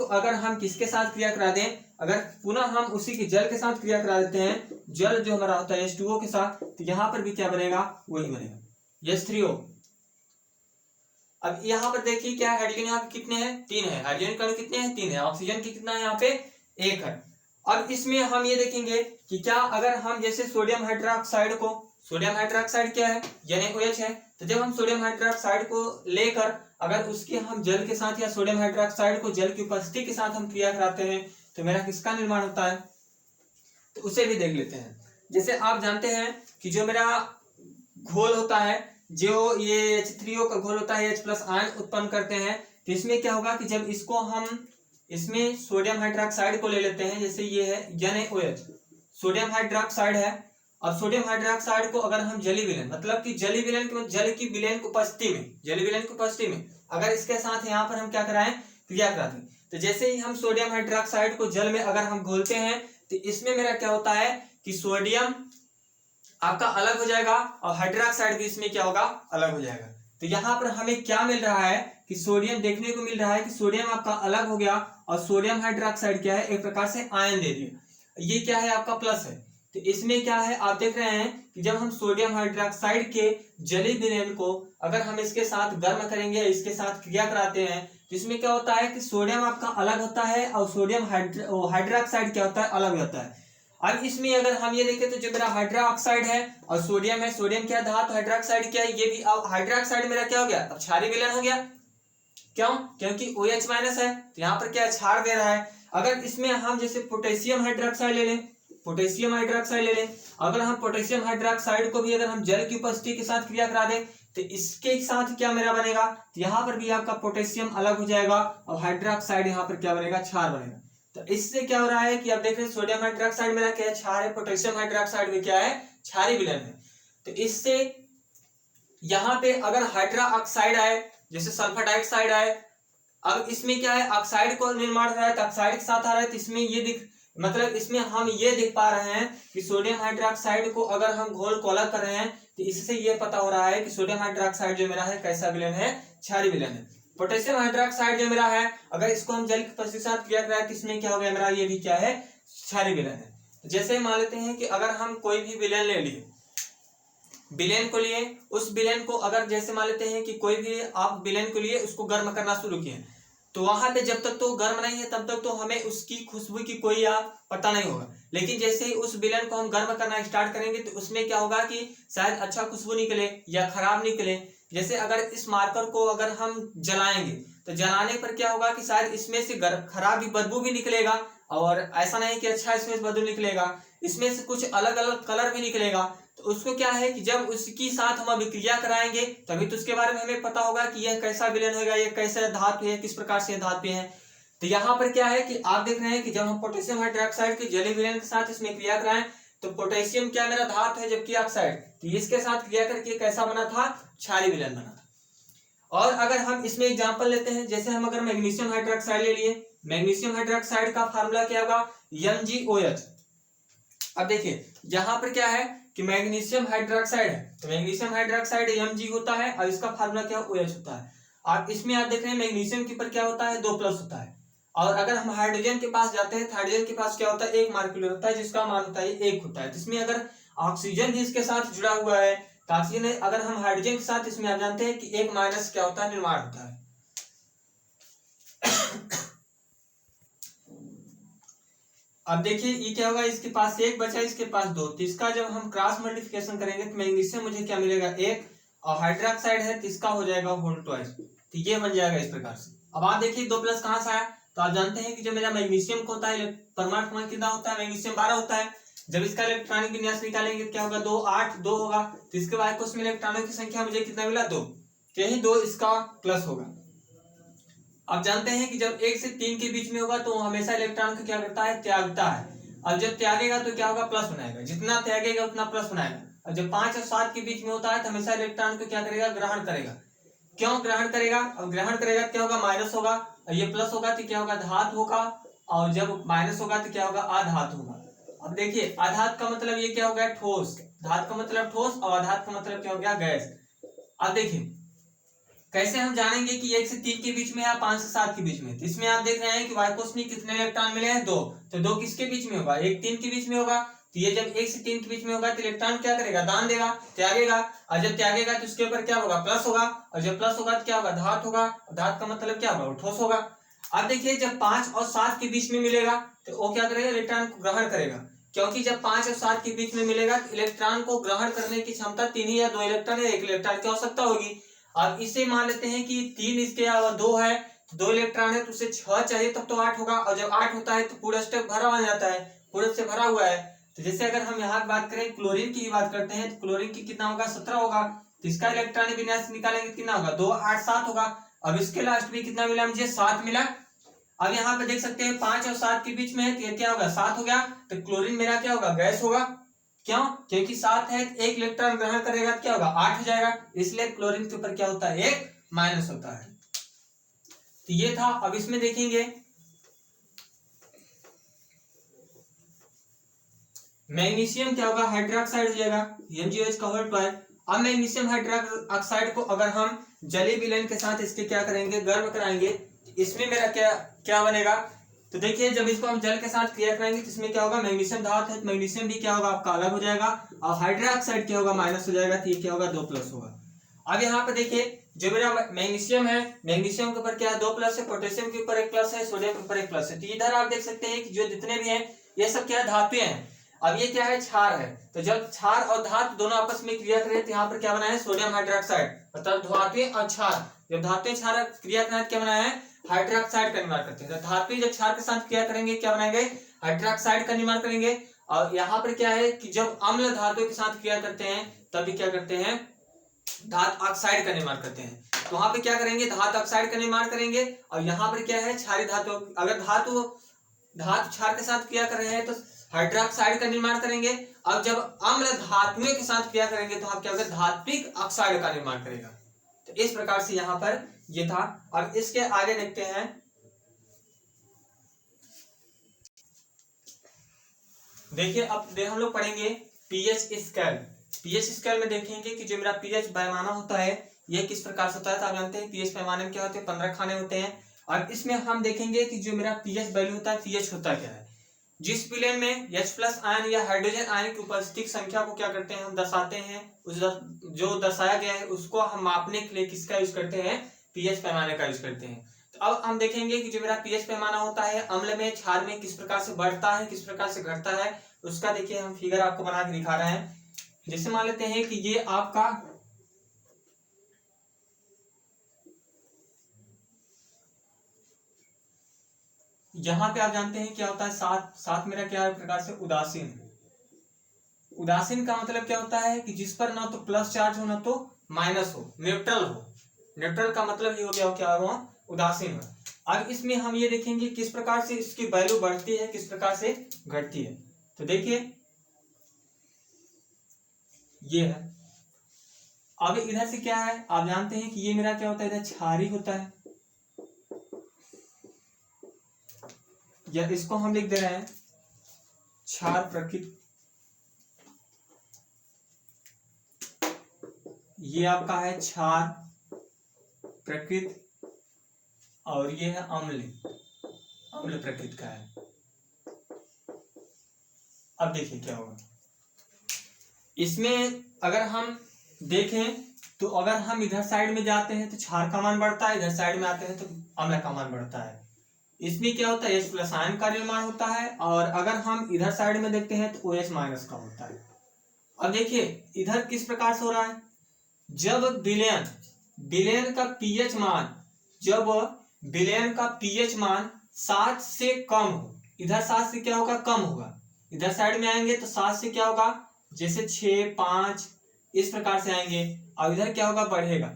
अगर हम किसके साथ क्रिया करा दें, अगर पुनः हम उसी के जल के साथ क्रिया करा देते हैं, जल जो हमारा होता है H2O के साथ, तो यहाँ पर भी क्या बनेगा, वही बनेगा H3O। अब यहाँ पर देखिए क्या हाइड्रोजन यहाँ पे कितने हैं, 3 है। हाइड्रोजन के अणु कितने हैं, 3 है। ऑक्सीजन की कितना है यहाँ पे, 1 है। अब इसमें हम ये देखेंगे कि क्या अगर हम जैसे सोडियम हाइड्रोक्साइड क्या है, NaOH है, तो जब हम सोडियम हाइड्रोक्साइड को लेकर अगर उसके हम जल के साथ या सोडियम हाइड्रोक्साइड को जल की उपस्थिति के साथ हम क्रिया कराते हैं तो मेरा किसका निर्माण होता है, तो उसे भी देख लेते हैं। जैसे आप जानते हैं कि जो मेरा घोल होता है, जो ये H3O का घोल होता है, H+ आयन उत्पन्न करते हैं, तो इसमें क्या होगा कि जब इसको हम इसमें सोडियम हाइड्रोक्साइड को ले लेते हैं, जैसे ये है NaOH सोडियम हाइड्रोक्साइड है। अब सोडियम हाइड्रोक्साइड को अगर हम जलीय विलयन, मतलब कि जलीय विलयन के जल की विलयन की उपस्थिति में अगर इसके साथ यहाँ पर हम क्या कराएं, क्रिया कराते हैं, तो जैसे ही हम सोडियम हाइड्रोक्साइड को जल में अगर हम घोलते हैं तो इसमें मेरा क्या होता है कि सोडियम आपका अलग हो जाएगा और हाइड्रोक्साइड भी इसमें क्या होगा, अलग हो जाएगा। तो यहाँ पर हमें क्या मिल रहा है कि सोडियम देखने को मिल रहा है कि सोडियम आपका अलग हो गया और सोडियम हाइड्रोक्साइड क्या है, एक प्रकार से आयन दे दिया। ये क्या है आपका प्लस है। तो इसमें क्या है आप देख रहे हैं कि जब हम सोडियम हाइड्रोक्साइड के जलीय विलयन को अगर हम इसके साथ गर्म करेंगे, इसके साथ क्रिया कराते हैं, तो इसमें क्या होता है कि सोडियम आपका अलग होता है और सोडियम हाइड्रोक्साइड क्या होता है, अलग होता है। अब इसमें अगर हम ये देखें तो जो मेरा हाइड्रोक्साइड है और सोडियम है, सोडियम क्या धातु, हाइड्रोक्साइड क्या है, ये भी। अब हाइड्रोक्साइड मेरा क्या हो गया, अब क्षारीय विलयन हो गया। क्यों? क्योंकि OH- है, तो यहाँ पर क्या क्षार दे रहा है। अगर इसमें हम जैसे पोटेशियम हाइड्रोक्साइड ले लें, अगर हम पोटेशियम हाइड्रोक्साइड को भी अगर हम जल की उपस्थिति के साथ क्रिया करा दें तो इसके साथ क्या मेरा बनेगा, तो यहाँ पर भी आपका पोटेशियम अलग हो जाएगा और हाइड्रोक्साइड यहाँ पर क्या बनेगा, क्षार बनेगा। तो इससे क्या हो रहा है कि आप देख रहे हैं सोडियम हाइड्रोक्साइड मेरा क्या है, क्षार है, पोटेशियम हाइड्रोक्साइड में क्या है, क्षारीय विलयन है। तो इससे यहाँ पे अगर हाइड्रोक्साइड आए, जैसे सल्फर डाइऑक्साइड आए, अब इसमें क्या है ऑक्साइड को निर्माण हो रहा है तो ऑक्साइड के साथ आ रहा है, तो इसमें ये इसमें हम ये देख पा रहे हैं कि सोडियम हाइड्रोक्साइड को अगर हम घोल को अलग कर रहे हैं तो इससे ये पता हो रहा है कि सोडियम हाइड्रोक्साइड जो मेरा है कैसा विलयन है, क्षारीय विलयन है। पोटेशियम हाइड्रोक्साइड जो मेरा है अगर इसको हम जल की उपस्थिति के साथ क्रिया कराएं तो इसमें क्या हो गया मेरा, ये भी क्या है, क्षारीय विलयन है। जैसे मान लेते हैं कि अगर हम कोई भी विलयन ले लिए, विलयन को लिए, उस विलयन को अगर जैसे मान लेते हैं कि कोई भी आप विलयन को लिए उसको गर्म करना शुरू किए, तो वहां पे जब तक तो गर्म नहीं है तब तक तो हमें उसकी खुशबू की कोई पता नहीं होगा। लेकिन जैसे ही उस विलयन को हम गर्म करना स्टार्ट करेंगे तो उसमें क्या होगा कि शायद अच्छा खुशबू निकले या खराब निकले। जैसे अगर इस मार्कर को अगर हम जलाएंगे तो जलाने पर क्या होगा कि शायद इसमें से खराब भी बदबू भी निकलेगा, और ऐसा नहीं कि अच्छा इसमें से बदबू निकलेगा, इसमें से कुछ अलग अलग कलर भी निकलेगा। तो उसको क्या है कि जब उसकी साथ हम अभिक्रिया कराएंगे तभी तो उसके बारे में हमें पता होगा कि यह कैसा विलयन होगा, यह कैसा धातु है, किस प्रकार से धातु है। तो यहाँ पर क्या है कि आप देख रहे हैं कि जब हम पोटेशियम हाइड्रोक्साइड के जलीय विलयन के साथ इसमें क्रिया कराएं तो पोटेशियम क्या मेरा धातु है, जबकि ऑक्साइड, तो इसके साथ क्रिया करके कैसा बना था, क्षारीय विलयन बना था। और अगर हम इसमें एग्जांपल लेते हैं, जैसे हम अगर मैग्नीशियम हाइड्रोक्साइड ले लिए, मैग्नीशियम हाइड्रोक्साइड का फार्मूला क्या होगा, MgOH। अब देखिए यहाँ पर क्या है कि मैग्नीशियम हाइड्रोक्साइड है, तो मैग्नीशियम हाइड्रोक्साइड Mg होता है और इसका फार्मूला क्या OH होता है। और इसमें आप देख रहे हैं मैग्नीशियम के ऊपर क्या होता है, 2+ होता है, और अगर हम हाइड्रोजन के पास जाते हैं तो हाइड्रोजन के पास क्या होता है, 1 मॉलिक्यूल होता है, जिसका मान होता है 1 होता है। जिसमें अगर ऑक्सीजन भी इसके साथ जुड़ा हुआ है तो ऑक्सीजन, अगर हम हाइड्रोजन के साथ, इसमें आप जानते हैं कि 1 माइनस क्या होता है, निर्माण होता है। अब देखिए ये क्या होगा, इसके पास 1 बचा, इसके पास 2, तो इसका जब हम क्रॉस मल्टीप्लिकेशन करेंगे तो मैग्नीशियम मुझे क्या मिलेगा, 1, और हाइड्रोक्साइड है तो इसका हो जाएगा होल ट्वाइस, तो ये बन जाएगा इस प्रकार से। अब आप देखिए 2 प्लस कहां से आया, तो आप जानते हैं कि जो मेरा मैग्नीशियम को होता है परमाणु क्रमांक कितना होता है, मैग्नीशियम 12 होता है। जब इसका इलेक्ट्रॉनिक विन्यास निकालेंगे क्या होगा, 2 8 2 होगा, तो इसके बाद उसमें इलेक्ट्रॉनों की संख्या मुझे कितना मिला, 2, तो यही 2 इसका प्लस होगा। अब जानते हैं कि जब 1 से 3 के बीच में होगा तो हमेशा इलेक्ट्रॉन को क्या करता है, त्यागता है, और जब त्यागेगा तो क्या होगा, प्लस बनाएगा, जितना त्यागेगा उतना प्लस बनाएगा। और जब 5 और 7 के बीच में होता है तो हमेशा इलेक्ट्रॉन को क्या करेगा, ग्रहण करेगा। क्यों ग्रहण करेगा, और ग्रहण करेगा क्या होगा, माइनस होगा, और ये प्लस होगा तो क्या होगा, धातु होगा, और जब माइनस होगा तो क्या होगा, अधातु होगा। अब देखिए अधातु का मतलब ये क्या हो गया, ठोस, धातु का मतलब ठोस, और अधातु का मतलब क्या हो गया, गैस। अब देखिए कैसे हम जानेंगे कि 1 से 3 के बीच में या 5 से 7 के बीच में, तो इसमें आप देख रहे हैं कि वायुकोश में कितने इलेक्ट्रॉन मिले हैं, 2, तो 2 किसके बीच में होगा, 1 3 के बीच में होगा। तो ये जब 1 से 3 के बीच में होगा तो इलेक्ट्रॉन क्या करेगा, दान देगा, त्यागेगा, और जब त्यागेगा तो उसके ऊपर क्या होगा, प्लस होगा, और जब प्लस होगा तो क्या होगा, धातु होगा, धातु का मतलब क्या होगा, ठोस होगा। अब देखिए जब 5 और 7 के बीच में मिलेगा तो वो क्या करेगा, इलेक्ट्रॉन को ग्रहण करेगा, क्योंकि जब 5 और 7 के बीच में मिलेगा तो इलेक्ट्रॉन को ग्रहण करने की क्षमता 3 ही या 2 इलेक्ट्रॉन या 1 इलेक्ट्रॉन की आवश्यकता होगी। अब इसे मान लेते हैं कि 3 इसके अलावा 2 है, 2 इलेक्ट्रॉन है, तो उसे 6 चाहिए तब तो 8 होगा, और जब 8 होता है तो पूरा स्टेप भरा बन जाता है, पूरे से भरा हुआ है। तो जैसे अगर हम यहाँ की बात करें, क्लोरीन की बात करते हैं, तो क्लोरीन की कितना होगा, 17 होगा, तो इसका इलेक्ट्रॉनिक विन्यास निकालेंगे कितना होगा, 2 8 7 होगा। अब इसके लास्ट में कितना मिला मुझे, 7 मिला। अब यहाँ पे देख सकते हैं 5 और 7 के बीच में है, तो ये क्या होगा, 7 हो गया, तो क्लोरीन मेरा क्या होगा, गैस होगा। क्यों, क्योंकि 7 है, 1 इलेक्ट्रॉन ग्रहण करेगा तो क्या होगा, 8 हो जाएगा, इसलिए क्लोरीन के ऊपर क्या होता है, 1 माइनस होता है। तो ये था। अब इसमें देखेंगे मैग्नीशियम क्या होगा, हाइड्रोक्साइड हो जाएगा, MgOH का होल ट्वाइस। अब मैग्नीशियम हाइड्रोक्साइड को अगर हम जलीय विलयन के साथ इसके क्या करेंगे, गर्म कराएंगे, इसमें मेरा क्या क्या बनेगा, तो देखिए जब इसको हम जल के साथ क्रिया कराएंगे तो इसमें क्या होगा, मैग्नीशियम धातु है तो मैग्नीशियम भी क्या होगा, आपका अलग हो जाएगा, और हाइड्रोक्साइड क्या होगा, माइनस हो जाएगा, तो ये क्या होगा, 2 प्लस होगा। अब यहाँ पे देखिए जो मेरा मैग्नीशियम है, मैग्नीशियम के ऊपर क्या है, 2 प्लस है, पोटेशियम के ऊपर 1 प्लस है, सोडियम के ऊपर 1 प्लस है। तो इधर आप देख सकते हैं कि जो जितने भी हैं ये सब क्या है, धातुएं हैं। अब ये क्या है, क्षार है, तो जब क्षार और धातु दोनों आपस में क्रिया करें तो यहाँ पर क्या बना है, सोडियम हाइड्रोक्साइड, मतलब धातुएं और क्षार। जब धातुएं क्षार क्रिया करें क्या बना है, हाइड्रोक्साइड का निर्माण करते हैं। तो धातुएं जब क्षार के साथ क्रिया करेंगे क्या बनाएंगे, हाइड्रोक्साइड का निर्माण करेंगे। और यहाँ पर क्या है कि जब अम्ल धातुओं के साथ क्रिया करते हैं तभी क्या करते हैं, धातु ऑक्साइड का निर्माण करते हैं। तो वहां पे क्या करेंगे, धातु ऑक्साइड का निर्माण करेंगे, और यहाँ पर क्या है, क्षारीय धातु, अगर धातु क्षार के साथ क्रिया कर रहे हैं तो हाइड्रोक्साइड का निर्माण करेंगे। अब जब अम्ल धातुओं के साथ क्रिया करेंगे तो आप क्या होगा, धात्विक ऑक्साइड का निर्माण करेगा। तो इस प्रकार से यहाँ पर ये था। और इसके आगे देखते हैं, देखिए अब हम लोग पढ़ेंगे पीएच स्केल। पीएच स्केल में देखेंगे कि जो मेरा पीएच पैमाना होता है ये किस प्रकार से होता है। तो आप जानते हैं पीएच पैमाने में क्या होते हैं, 15 खाने होते हैं। और इसमें हम देखेंगे कि जो मेरा पीएच वैल्यू होता है, पीएच होता क्या है। जिस विलयन में H+ आयन या हाइड्रोजन आयन की उपस्थिति संख्या को क्या करते हैं, हम दर्शाते हैं। जो दर्शाया गया है उसको हम मापने के लिए किसका यूज करते हैं, पीएच पैमाने का यूज करते हैं। तो अब हम देखेंगे कि जो मेरा पीएच पैमाना होता है अम्ल में, क्षार में किस प्रकार से बढ़ता है, किस प्रकार से घटता है, उसका देखिए हम फिगर आपको बना के दिखा रहे हैं। जैसे मान लेते हैं कि ये आपका यहाँ पे आप जानते हैं क्या होता है, सात मेरा क्या प्रकार से उदासीन है। उदासीन का मतलब क्या होता है कि जिस पर ना तो प्लस चार्ज हो ना तो माइनस हो, न्यूट्रल हो। न्यूट्रल का मतलब ये हो गया क्या हुआ, उदासीन हो। अब इसमें हम ये देखेंगे किस प्रकार से इसकी वैल्यू बढ़ती है, किस प्रकार से घटती है। तो देखिए ये है। अब इधर से क्या है, आप जानते हैं कि ये मेरा क्या होता है, इधर क्षारीय होता है, या इसको हम लिख दे रहे हैं क्षार प्रकृति। ये आपका है क्षार प्रकृति और ये है अम्ल, अम्ल प्रकृति का है। अब देखिए क्या होगा इसमें, अगर हम देखें तो अगर हम इधर साइड में जाते हैं तो क्षार का मान बढ़ता है, इधर साइड में आते हैं तो अम्ल का मान बढ़ता है। इसमें क्या होता है, H+ आयन का निर्माण होता है, और अगर हम इधर साइड में देखते हैं तो OH- का होता है। अब देखिए इधर किस प्रकार से हो रहा है, जब विलयन का पीएच मान, जब विलयन का पीएच मान 7 से कम हो, इधर 7 से क्या होगा, कम होगा, इधर साइड में आएंगे तो 7 से क्या होगा, जैसे 6, 5 इस प्रकार से आएंगे, और इधर क्या होगा, बढ़ेगा।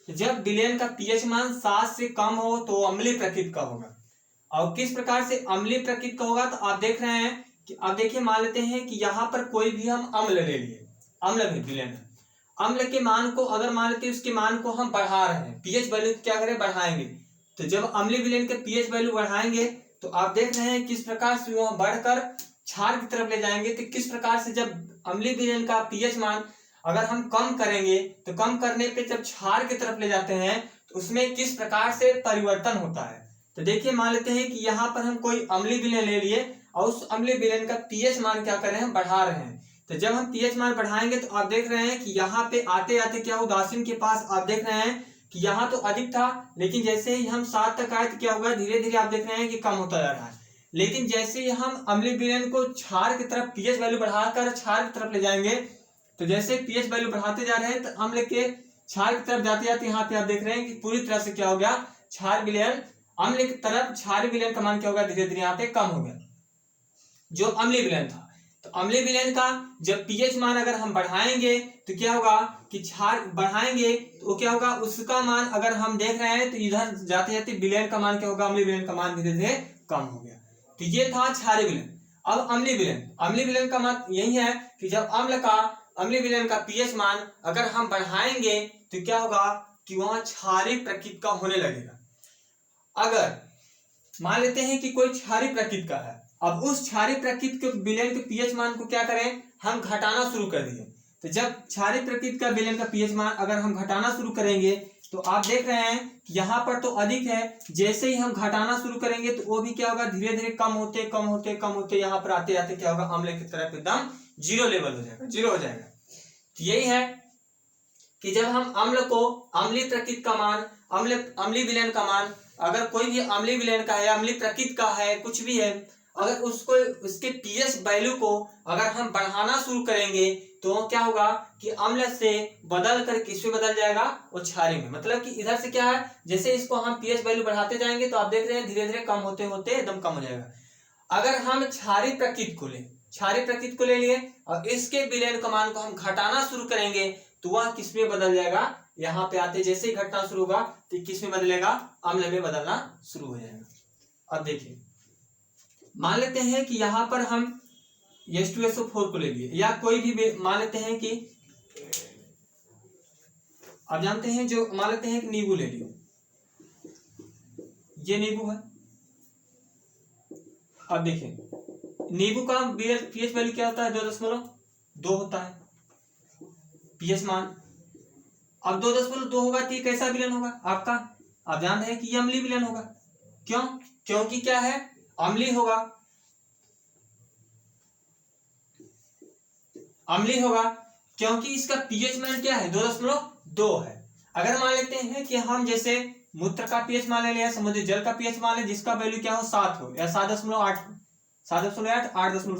जब विलयन का पीएच मान 7 से कम हो तो अम्लीय प्रकृति का होगा। और किस प्रकार से अम्लीय प्रकृति का होगा, तो आप देख रहे हैं कि अब देखिए मान लेते हैं कि यहाँ पर कोई भी हम अम्ल ले लिए, अम्ल में विलयन, अम्ल के मान को अगर मान लेते हैं उसके मान को हम बढ़ा रहे हैं, पीएच वैल्यू क्या करें, बढ़ाएंगे। तो जब अम्लीय विलयन के पीएच वैल्यू बढ़ाएंगे तो आप देख रहे हैं किस प्रकार से वह बढ़कर क्षार की तरफ ले जाएंगे। तो किस प्रकार से जब अम्लीय विलयन का पीएच मान अगर हम कम करेंगे तो कम करने पे जब क्षार की तरफ ले जाते हैं तो उसमें किस प्रकार से परिवर्तन होता है। तो देखिए मान लेते हैं कि यहाँ पर हम कोई अम्लीय विलयन ले लिए और उस अम्लीय विलयन का पीएच मान क्या कर रहे हैं, बढ़ा रहे हैं। तो जब हम पीएच मान बढ़ाएंगे तो आप देख रहे हैं कि यहाँ पे आते आते क्या उदासीन के पास आप देख रहे हैं कि यहाँ तो अधिक था, लेकिन जैसे ही हम 7 तक आए तो क्या होगा, धीरे धीरे आप देख रहे हैं कि कम होता जा रहा है। लेकिन जैसे ही हम अम्लीय विलयन को क्षार की तरफ पीएच वैल्यू बढ़ाकर क्षार की तरफ ले जाएंगे, तो जैसे पीएच वैल्यू बढ़ाते जा रहे हैं तो अम्ल के क्षार की तरफ जाते जाते यहाँ पे आप देख रहे हैं कि पूरी तरह से क्या हो गया, क्षार विलयन, अम्ल की तरफ क्षार विलयन का मान क्या होगा, धीरे धीरे यहाँ पे कम हो गया जो अम्लीय विलयन था। तो अम्लीय विलयन का जब पीएच मान अगर हम बढ़ाएंगे तो क्या होगा कि क्षार बढ़ाएंगे तो क्या होगा, उसका मान अगर हम देख रहे हैं तो इधर जाते जाते विलयन का मान क्या होगा, अम्लीय विलयन का मान धीरे धीरे कम हो गया। तो ये था क्षारीय विलयन। अब अम्लीय विलयन, अम्लीय विलयन का मान यही है कि जब अम्लीय विलयन का पीएच मान अगर हम बढ़ाएंगे तो क्या होगा कि वह क्षारीय प्रकृति का होने लगेगा। अगर मान लेते हैं कि कोई क्षारीय प्रकृति का है, अब उस क्षारीय प्रकृति के विलयन के पीएच मान को क्या करें, हम घटाना शुरू कर दिए। तो जब क्षारीय प्रकृति का विलयन का पीएच मान अगर हम घटाना शुरू करेंगे तो आप देख रहे हैं कि यहाँ पर तो अधिक है, जैसे ही हम घटाना शुरू करेंगे तो वो भी क्या होगा, धीरे धीरे कम होते कम होते कम होते यहाँ पर आते आते क्या होगा, अम्ल की तरफ एकदम जीरो लेवल हो जाएगा, जीरो हो जाएगा। तो यही है कि जब हम अम्ल को अम्लीय प्रकृति का मान, अम्लीय विलयन का मान, अगर कोई भी अम्लीय विलयन का है, अम्लीय प्रकृति का है, कुछ भी है, अगर उसको उसके पीएच वैल्यू को अगर हम बढ़ाना शुरू करेंगे तो क्या होगा कि अम्ल से बदल कर किसमें बदल जाएगा, वो क्षारीय में। मतलब कि इधर से क्या है, जैसे इसको हम पीएच वैल्यू बढ़ाते जाएंगे तो आप देख रहे हैं धीरे धीरे कम होते होते एकदम कम हो जाएगा। अगर हम क्षारीय प्रकृति को ले, क्षारीय प्रकृति को ले लिए और इसके विलयन का मान को हम घटाना शुरू करेंगे तो वह किसमें बदल जाएगा, यहाँ पे आते जैसे ही घटना शुरू होगा तो किसमें बदलेगा, अम्ल में बदलना शुरू हो जाएगा। अब देखिए मान लेते हैं कि यहाँ पर हम H2SO4 को ले लिए, या कोई भी मान लेते हैं कि आप जानते हैं जो मान लेते हैं कि नींबू ले लियो, ये नींबू है। अब देखिए नींबू का पीएच वैल्यू क्या होता है, 2.2 होता है पीएच मान। अब 2.2 होगा तो कैसा विलयन होगा आपका, आप जान रहे हैं कि ये अम्लीय विलयन होगा। क्यों, क्योंकि क्या है, अम्लीय होगा, अम्लीय होगा क्योंकि इसका पीएच मान क्या है, 2.2 है। अगर मान लेते हैं कि हम जैसे मूत्र का पीएच मान ले लिया, समुद्री जल का पीएच मान ले जिसका वैल्यू क्या हो, 7 हो या 7.8 हो, 7.8,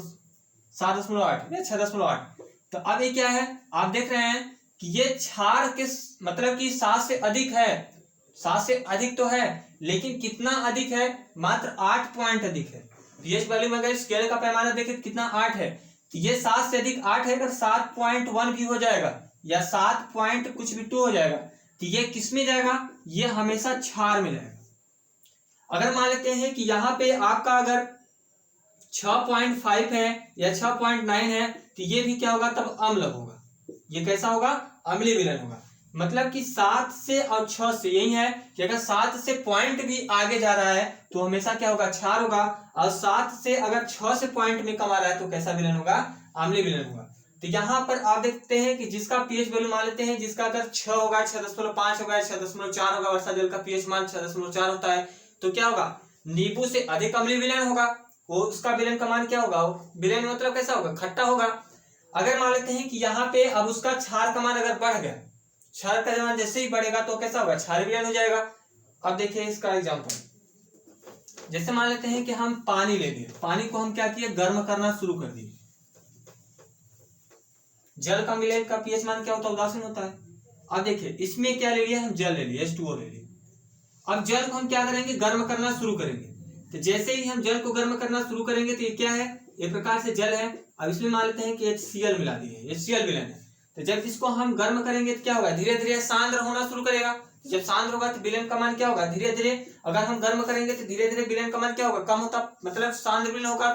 7.8 या 6.8। तो अब ये क्या है, आप देख रहे हैं कि ये क्षार के मतलब कि 7 से अधिक है, 7 से अधिक तो है लेकिन कितना अधिक है, मात्र 8 पॉइंट अधिक है। पीएच वैल्यू में अगर स्केल का पैमाना देखें कितना, 8 है, तो ये 7 से अधिक 8 है, अगर 7.1 भी हो जाएगा या 7 पॉइंट कुछ भी 2 हो जाएगा तो ये किस में जाएगा, ये हमेशा क्षार में जाएगा। अगर मान लेते हैं कि यहाँ पे आपका अगर 6.5 है या 6.9 है तो ये भी क्या होगा, तब अम्ल होगा। ये कैसा होगा, अम्लीय विलयन होगा। मतलब कि 7 से और 6 से यही है कि अगर 7 से पॉइंट भी आगे जा रहा है तो हमेशा क्या होगा, क्षार होगा, और 7 से अगर 6 से पॉइंट में कम आ रहा है तो कैसा विलयन होगा, अम्लीय विलयन होगा। तो यहाँ पर आप देखते हैं कि जिसका पीएच वैल्यू मान लेते हैं, जिसका अगर 6 होगा, 6.5 होगा, 6.4 होगा, वर्षा जल का पीएच मान 6.4 होता है तो क्या होगा, नींबू से अधिक अम्लीय विलयन होगा, वो उसका विलयन का मान क्या होगा, विलयन मतलब कैसा होगा, खट्टा होगा। अगर मान लेते हैं कि यहाँ पे अब उसका क्षार का मान अगर बढ़ गया, क्षार का मान जैसे ही बढ़ेगा तो कैसा होगा, क्षार विलयन हो जाएगा। अब देखिए इसका एग्जाम्पल, जैसे मान लेते हैं कि हम पानी ले लिए, पानी को हम क्या किए, गर्म करना शुरू कर दिए। जल का विलयन का पीएच मान क्या होता है, उदासीन होता है। अब देखिए इसमें क्या ले लिया, हम जल ले लिए, H2O ले लिए। अब जल को हम क्या करेंगे, गर्म करना शुरू करेंगे। तो जैसे ही हम जल को गर्म करना शुरू करेंगे तो ये क्या है, एक प्रकार से जल है। अब इसमें मान लेते हैं कि HCl मिला दिए, HCl विलयन है। तो जब इसको हम गर्म करेंगे तो क्या होगा, धीरे धीरे सांद्र होना शुरू करेगा। जब सांद्र होगा तो विलयन का मान क्या होगा, धीरे धीरे, अगर हम गर्म करेंगे तो धीरे धीरे विलयन का मान क्या होगा, कम होता, मतलब सांद्र विलयन होगा,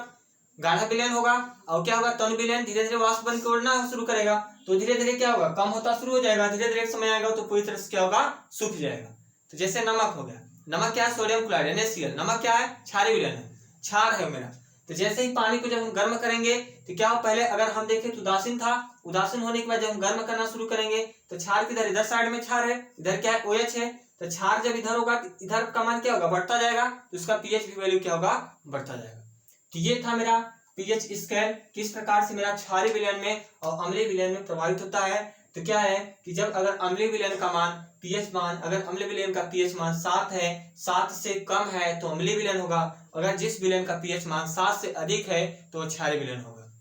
गाढ़ा विलयन होगा। और क्या होगा, तनु विलयन धीरे धीरे वाष्प बन के उड़ना शुरू करेगा, तो धीरे धीरे क्या होगा, कम होता शुरू हो जाएगा। धीरे धीरे समय आएगा तो पूरी तरह से क्या होगा, सूख जाएगा। तो जैसे नमक हो गया, नमक क्या है, सोडियम क्लोराइड NaCl, नमक क्या है, क्षारीय विलयन है, क्षार है मेरा। तो जैसे ही पानी को जब हम गर्म करेंगे तो क्या हो, पहले अगर हम देखें तो उदासीन था, उदासीन होने के बाद जब हम गर्म करना शुरू करेंगे तो क्षार किधर, इधर साइड में क्षार है, इधर क्या है, OH है। तो क्षार जब इधर होगा तो इधर का मान क्या होगा, बढ़ता जाएगा, तो उसका पीएच भी वैल्यू क्या होगा, बढ़ता जाएगा। तो ये था मेरा पीएच स्केल, किस प्रकार से मेरा क्षारीय विलयन में और अम्लीय विलयन में प्रभावित होता है। तो क्या है कि जब अगर अम्लीय विलयन का मान पीएच मान, अगर अम्लीय विलयन का पीएच मान 7 है, 7 से कम है तो अम्लीय विलयन होगा। अगर जिस विलयन का पीएच मान 7 से अधिक है तो क्षारीय विलयन होगा।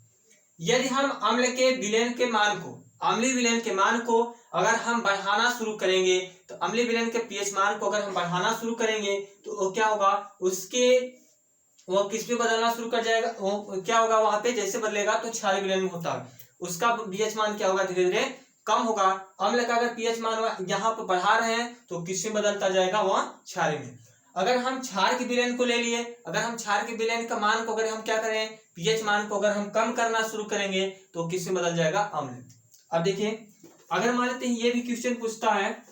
यदि हम अम्ल के विलयन के मान को, अम्लीय विलयन के मान को अगर हम बढ़ाना शुरू करेंगे, तो अम्लीय विलयन के पीएच मान को अगर हम बढ़ाना शुरू करेंगे तो क्या होगा, उसके वो किस पे बदलना शुरू कर जाएगा, वो क्या होगा, वहां पे जैसे बदलेगा तो क्षारीय विलयन में होता है, उसका पीएच मान क्या होगा, धीरे धीरे कम होगा। अम्ल का अगर पीएच मान यहाँ पर बढ़ा रहे हैं तो किसमें बदलता जाएगा, वह क्षारीय में। अगर हम क्षार के विलयन को ले लिए, अगर हम क्षार के विलयन का मान को अगर हम क्या करें, पीएच मान को अगर हम कम करना शुरू करेंगे तो किसमें बदल जाएगा, अम्ल। अब देखिए अगर मान लेते हैं ये भी क्वेश्चन पूछता है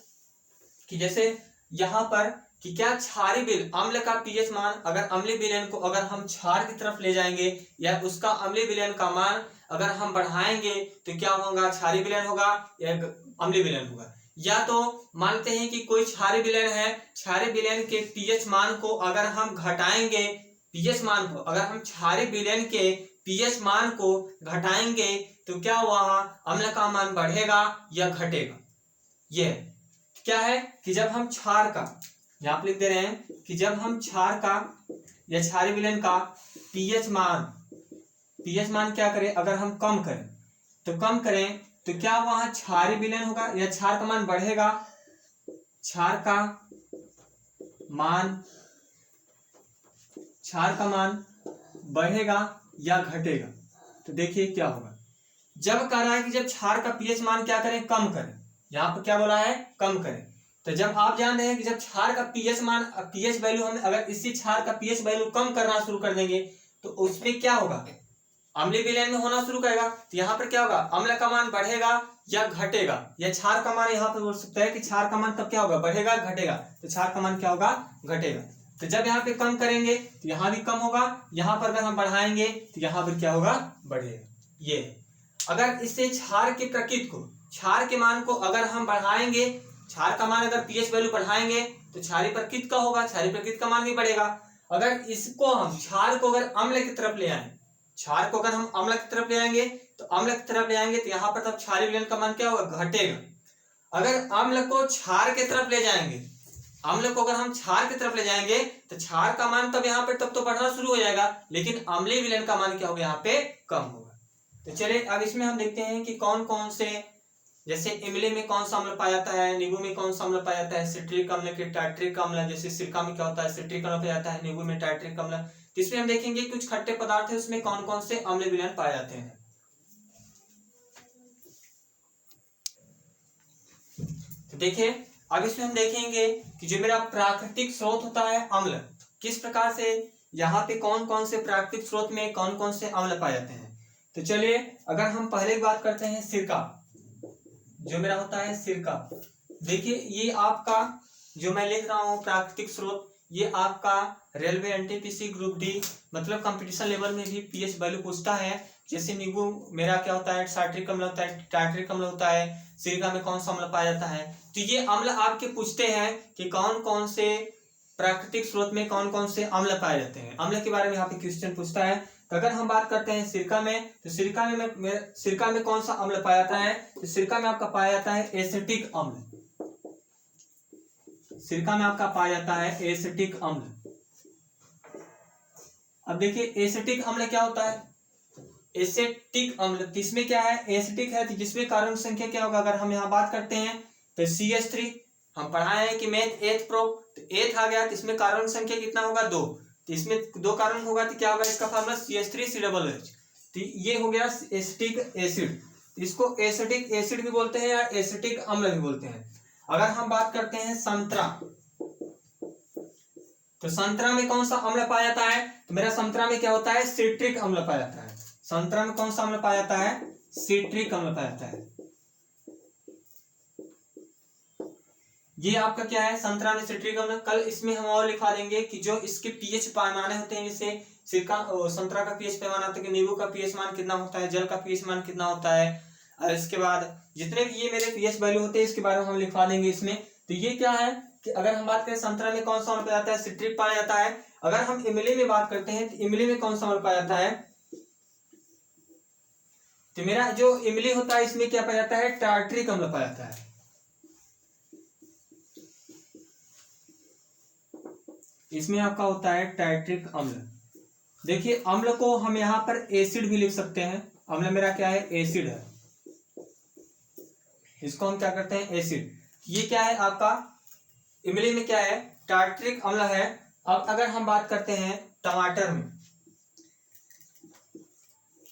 कि जैसे यहाँ पर कि क्या क्षारीय विलयन, अम्ल का पीएच मान अगर अम्लीय विलयन को अगर हम क्षार की तरफ ले जाएंगे या उसका अम्लीय विलयन का मान अगर हम बढ़ाएंगे तो क्या होगा, क्षारीय विलयन होगा या अम्लीय विलयन होगा। या तो मानते हैं कि कोई क्षारीय विलयन है, क्षारीय विलयन के पीएच मान को अगर हम घटाएंगे, पीएच मान को अगर हम क्षारीय विलयन के पीएच मान को घटाएंगे तो क्या वहां अम्ल का मान बढ़ेगा या घटेगा। ये क्या है कि जब हम क्षार का, यहाँ पे लिख दे रहे हैं कि जब हम क्षार का या क्षारीय विलयन का पीएच मान क्या करें, अगर हम कम करें तो क्या वहां क्षारीय विलयन होगा या क्षार का मान बढ़ेगा, क्षार का मान बढ़ेगा या घटेगा। तो देखिए क्या होगा, जब कह रहा है कि जब क्षार का पीएच मान क्या करें, कम करें, यहाँ पर क्या बोला है, कम करें। तो जब आप जान रहे हैं कि जब क्षार का पीएच मान, पीएच वैल्यू हम अगर इसी क्षार का पीएच वैल्यू कम करना शुरू कर देंगे तो उसमें क्या होगा, अम्लीय विलयन में होना शुरू करेगा। तो यहाँ पर क्या होगा, अम्ल का मान बढ़ेगा या घटेगा, या क्षार का मान, यहाँ पर बोल सकता है कि क्षार का मान तब क्या होगा, बढ़ेगा घटेगा। तो क्षार का मान क्या होगा, घटेगा। तो जब यहाँ पे कम करेंगे तो यहाँ भी कम होगा, यहाँ पर अगर हम बढ़ाएंगे तो यहाँ पर क्या होगा, बढ़ेगा। ये अगर इससे क्षार के प्रकृति को, क्षार के मान को अगर हम बढ़ाएंगे, क्षार का मान अगर पीएच वैल्यू बढ़ाएंगे तो क्षारीय प्रकृति का होगा, क्षारीय प्रकृति का मान भी बढ़ेगा। अगर इसको हम क्षार को अगर अम्ल की तरफ ले आए, क्षार को अगर हम अम्ल की तरफ ले आएंगे तो यहाँ पर तब क्षारीय विलयन का मान क्या होगा, घटेगा। अगर अम्ल को क्षार की तरफ ले जाएंगे, अम्ल को अगर हम क्षार की तरफ ले जाएंगे तो क्षार का मान तब यहाँ पर तब तो बढ़ना शुरू हो जाएगा, लेकिन अम्लीय विलयन का मान क्या होगा, यहाँ पे कम होगा। तो चलिए अब इसमें हम देखते हैं कि कौन कौन से, जैसे इमली में कौन सा अम्ल पाया जाता है, नींबू में कौन सा अम्ल पाया जाता है, सिट्रिक अम्ल के टाइट्रिक अम्ल, जैसे सिरका में क्या होता है, सिट्रिक अम्ल पाया जाता है, नींबू में टाइट्रिक अम्ल। इसमें हम देखेंगे कुछ खट्टे पदार्थ है उसमें कौन कौन से अम्लीय विलयन पाए जाते हैं। तो देखिए अब इसमें हम देखेंगे कि जो मेरा प्राकृतिक स्रोत होता है अम्ल, किस प्रकार से यहाँ पे कौन कौन से प्राकृतिक स्रोत में कौन कौन से अम्ल पाए जाते हैं। तो चलिए अगर हम पहले बात करते हैं सिरका, जो मेरा होता है सिरका। देखिए ये आपका जो मैं लिख रहा हूँ प्राकृतिक स्रोत, ये आपका रेलवे एनटीपीसी ग्रुप डी मतलब कंपटीशन लेवल में भी पीएच वैल्यू पूछता है। जैसे नींबू मेरा क्या होता है, साइट्रिक अम्ल होता है, टाइट्रिक अम्ल होता है, सिरका में कौन सा अम्ल पाया जाता है। तो ये अम्ल आपके पूछते हैं कि कौन कौन से प्राकृतिक स्रोत में कौन कौन से अम्ल पाए जाते हैं। अम्ल के बारे में यहाँ पे क्वेश्चन पूछता है। तो अगर हम बात करते हैं सिरका में, तो सिरका में कौन सा अम्ल पाया जाता है, तो सिरका में आपका पाया जाता है एसिटिक अम्ल। सिरका में आपका पाया जाता है एसिटिक अम्ल। अब देखिए एसिटिक अम्ल क्या होता है। एसिटिक अम्ल किसमें क्या है, एसिटिक है, तो जिसमें कार्बन संख्या क्या होगा। अगर हम यहाँ बात करते हैं तो CH3 हम पढ़ाए हैं कि मेथ एथ प्रो, तो एथ आ गया, तो इसमें कार्बन संख्या कितना होगा 2, तो इसमें 2 कार्बन होगा तो क्या होगा इसका फार्मूला CH3COOH। तो ये हो गया एसिटिक एसिड। इसको एसिटिक एसिड भी बोलते हैं या एसिटिक अम्ल भी बोलते हैं। अगर हम बात करते हैं संतरा, तो संतरा में कौन सा अम्ल पाया जाता है, तो मेरा संतरा में क्या होता है, सिट्रिक अम्ल पाया जाता है। संतरा में कौन सा अम्ल पाया जाता है, सिट्रिक अम्ल पाया जाता है। ये आपका क्या है, संतरा में सिट्रिक अम्ल। कल इसमें हम और लिखा देंगे कि जो इसके पीएच पैमाने होते हैं, जैसे संतरा का पीएच पैमाना होता है कि नींबू का पीएच मान कितना होता है, जल का पीएच मान कितना होता है, और इसके बाद जितने भी ये मेरे पीएच वैल्यू होते हैं इसके बारे में हम लिखवा देंगे इसमें। तो ये क्या है कि अगर हम बात करें संतरा में कौन सा अम्ल पाया जाता है, सिट्रिक पाया जाता है। अगर हम इमली में बात करते हैं तो इमली में कौन सा अम्ल पाया जाता है, तो मेरा जो इमली होता है इसमें क्या पाया जाता है, टार्ट्रिक अम्ल पाया जाता है। इसमें आपका होता है टार्ट्रिक अम्ल। देखिए अम्ल को हम यहाँ पर एसिड भी लिख सकते हैं। अम्ल मेरा क्या है, एसिड है, इसको हम क्या करते हैं, एसिड। ये क्या है आपका, इमली में क्या है, टार्ट्रिक अम्ल है। अब अगर हम बात करते हैं टमाटर में,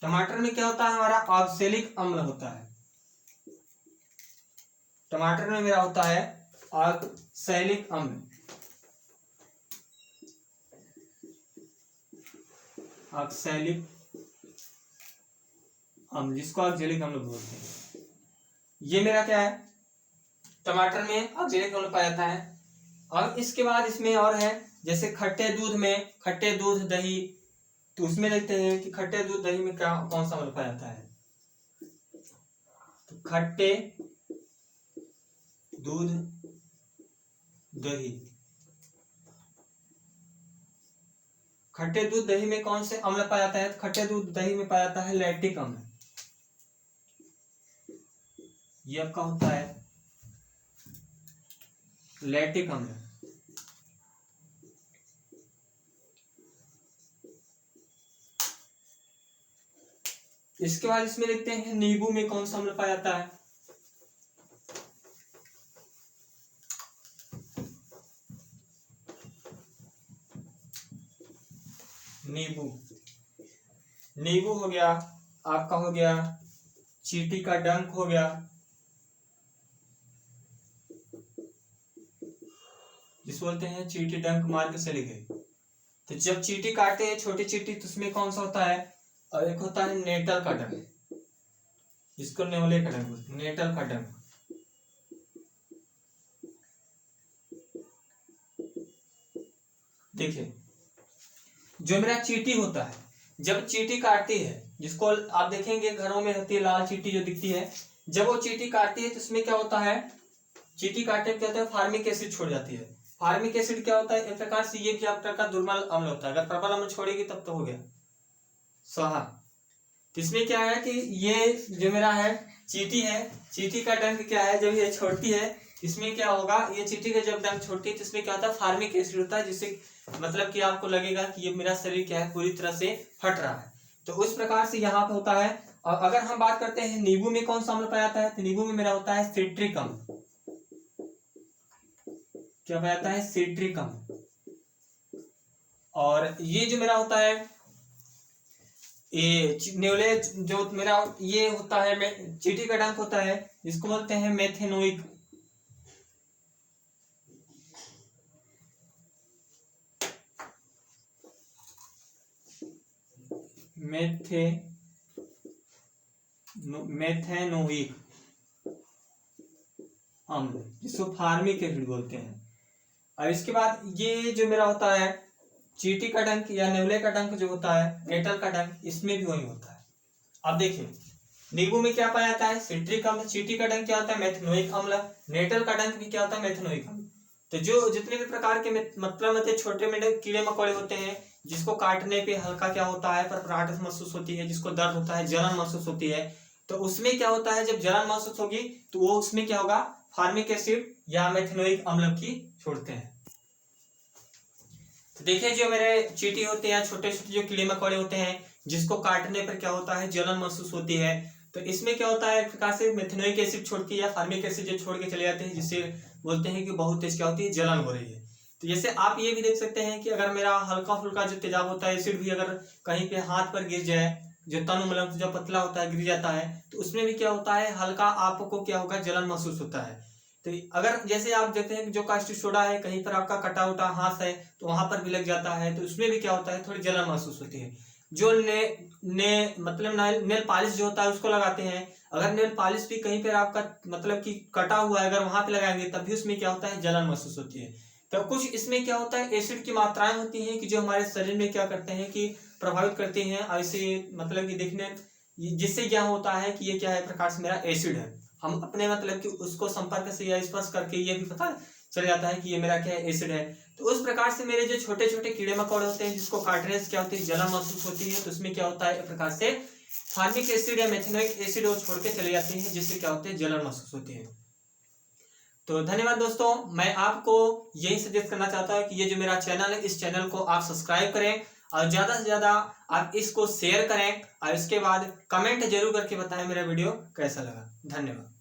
टमाटर में क्या होता है हमारा, ऑक्सैलिक अम्ल होता है। टमाटर में मेरा होता है ऑक्सैलिक अम्ल। ऑक्सैलिक अम्ल, जिसको ऑक्सैलिक अम्ल बोलते हैं, ये मेरा क्या है, टमाटर में ऑक्सैलिक अम्ल पाया जाता है। और इसके बाद इसमें और है, जैसे खट्टे दूध में, खट्टे दूध दही, तो उसमें देखते हैं कि खट्टे दूध दही में क्या कौन सा अम्ल पाया जाता है। तो खट्टे दूध दही, खट्टे दूध दही में कौन से अम्ल पाया जाता है, तो खट्टे दूध दही में पाया जाता है लैक्टिक अम्ल। ये आपका होता है लैक्टिक अम्ल। इसके बाद इसमें देखते हैं नींबू में कौन सा अम्ल पाया जाता है। नींबू, नींबू हो गया आपका, हो गया चींटी का डंक हो गया, जिस बोलते हैं चींटी डंक मार के चली गई। तो जब चींटी काटते हैं छोटी चींटी, तो उसमें कौन सा होता है, और एक होता है नेटल का डंक, जिसको नेवले का डंक बोलते हैं, नेटल का डंक। देखिए जो मेरा चींटी होता है, जब चींटी काटती है, जिसको आप देखेंगे घरों में होती है लाल चींटी जो दिखती है, जब वो चींटी काटती है तो उसमें क्या होता है, चींटी काटने में क्या होता है, फार्मिक एसिड छोड़ जाती है। फार्मिक एसिड क्या होता है, एक प्रकार से ये भी आप प्रकार का दुर्बल अम्ल होता है। अगर प्रबल अम्ल छोड़ेगी तब तो हो गया स्वाहा। तो इसमें क्या है कि ये जो मेरा है चींटी है, चींटी का डंक क्या है, जब ये छोड़ती है इसमें क्या होगा, ये चींटी का जब डंक छोड़ती है तो इसमें क्या होता है, फार्मिक एसिड होता है, जिससे मतलब कि आपको लगेगा कि ये मेरा शरीर क्या है, पूरी तरह से फट रहा है। तो उस प्रकार से यहाँ पे होता है। और अगर हम बात करते हैं नींबू में कौन सा अम्ल पाया जाता है, तो नींबू में मेरा होता है सिट्रिक अम्ल। क्या पाया जाता है, सिट्रिक अम्ल। और ये जो मेरा होता है, ये नेवले जो मेरा ये होता है, चींटी का डंक होता है, इसको बोलते हैं मेथेनोइक। मेथेनोइक अम्ल, जिसको फार्मिक एसिड बोलते हैं। और इसके बाद ये जो मेरा होता है चींटी का डंक या नेवले का डंक जो होता है, नेटल का डंक, इसमें भी वही होता है। अब देखिए नींबू में क्या पाया जाता है, सिट्रिक अम्ल। चींटी का डंक क्या होता है, मेथेनोइक अम्ल। नेटल का डंक भी क्या होता है, मेथेनोइक अम्ल। तो जो जितने भी प्रकार के मतलब छोटे मोटे कीड़े मकोड़े होते हैं जिसको काटने पे हल्का क्या होता है, फरफराहट महसूस होती है, जिसको दर्द होता है, जलन महसूस होती है, तो उसमें क्या होता है, जब जलन महसूस होगी तो वो उसमें क्या होगा, फार्मिक एसिड या मेथनोइक अम्ल की छोड़ते हैं। तो देखिए जो मेरे चींटी होते हैं, छोटे छोटे जो कीड़े मकोड़े होते हैं जिसको काटने पर क्या होता है, जलन महसूस होती है, तो इसमें क्या होता है, एक प्रकार से मेथनोइक एसिड छोड़ के या फार्मिक एसिड जो छोड़ के चले जाते हैं, जिससे बोलते हैं कि बहुत तेज क्या होती है, जलन हो रही है। तो जैसे आप ये भी देख सकते हैं कि अगर मेरा हल्का फुल्का जो तेजाब होता है, एसिड भी अगर कहीं पे हाथ पर गिर जाए, जो तन मतलब जो पतला होता है गिर जाता है, तो उसमें भी क्या होता है, हल्का आपको क्या होगा, जलन महसूस होता है। तो अगर जैसे आप देखते हैं कि जो कास्टिक सोडा है, कहीं पर आपका कटा उटा हाथ है तो वहां पर भी लग जाता है, तो उसमें भी क्या होता है, थोड़ी जलन महसूस होती है। जो मतलब नेल पॉलिश जो होता है उसको लगाते हैं, अगर नेल पॉलिश भी कहीं पर आपका मतलब कि कटा हुआ है, अगर वहां पे लगाएंगे तब भी उसमें क्या होता है, जलन महसूस होती है। तो कुछ इसमें क्या होता है, एसिड की मात्राएं होती हैं कि जो हमारे शरीर में क्या करते हैं कि प्रभावित करते हैं, ऐसे मतलब कि देखने जिससे क्या होता है कि ये क्या है, प्रकार से मेरा एसिड है। हम अपने मतलब कि उसको संपर्क से या स्पर्श करके ये भी पता चल जाता है कि ये मेरा क्या है, एसिड है। तो उस प्रकार से मेरे जो छोटे छोटे कीड़े मकोड़े होते हैं जिसको काटने से क्या होती है, जलन महसूस होती है, तो उसमें क्या होता है, एक प्रकार से फार्मिक एसिड या मेथनोइक एसिड वो छोड़ के चले जाते हैं, जिससे क्या होते हैं, जलन महसूस होती है। तो धन्यवाद दोस्तों, मैं आपको यही सजेस्ट करना चाहता हूँ कि ये जो मेरा चैनल है, इस चैनल को आप सब्सक्राइब करें और ज़्यादा से ज़्यादा आप इसको शेयर करें और इसके बाद कमेंट जरूर करके बताएं मेरा वीडियो कैसा लगा। धन्यवाद।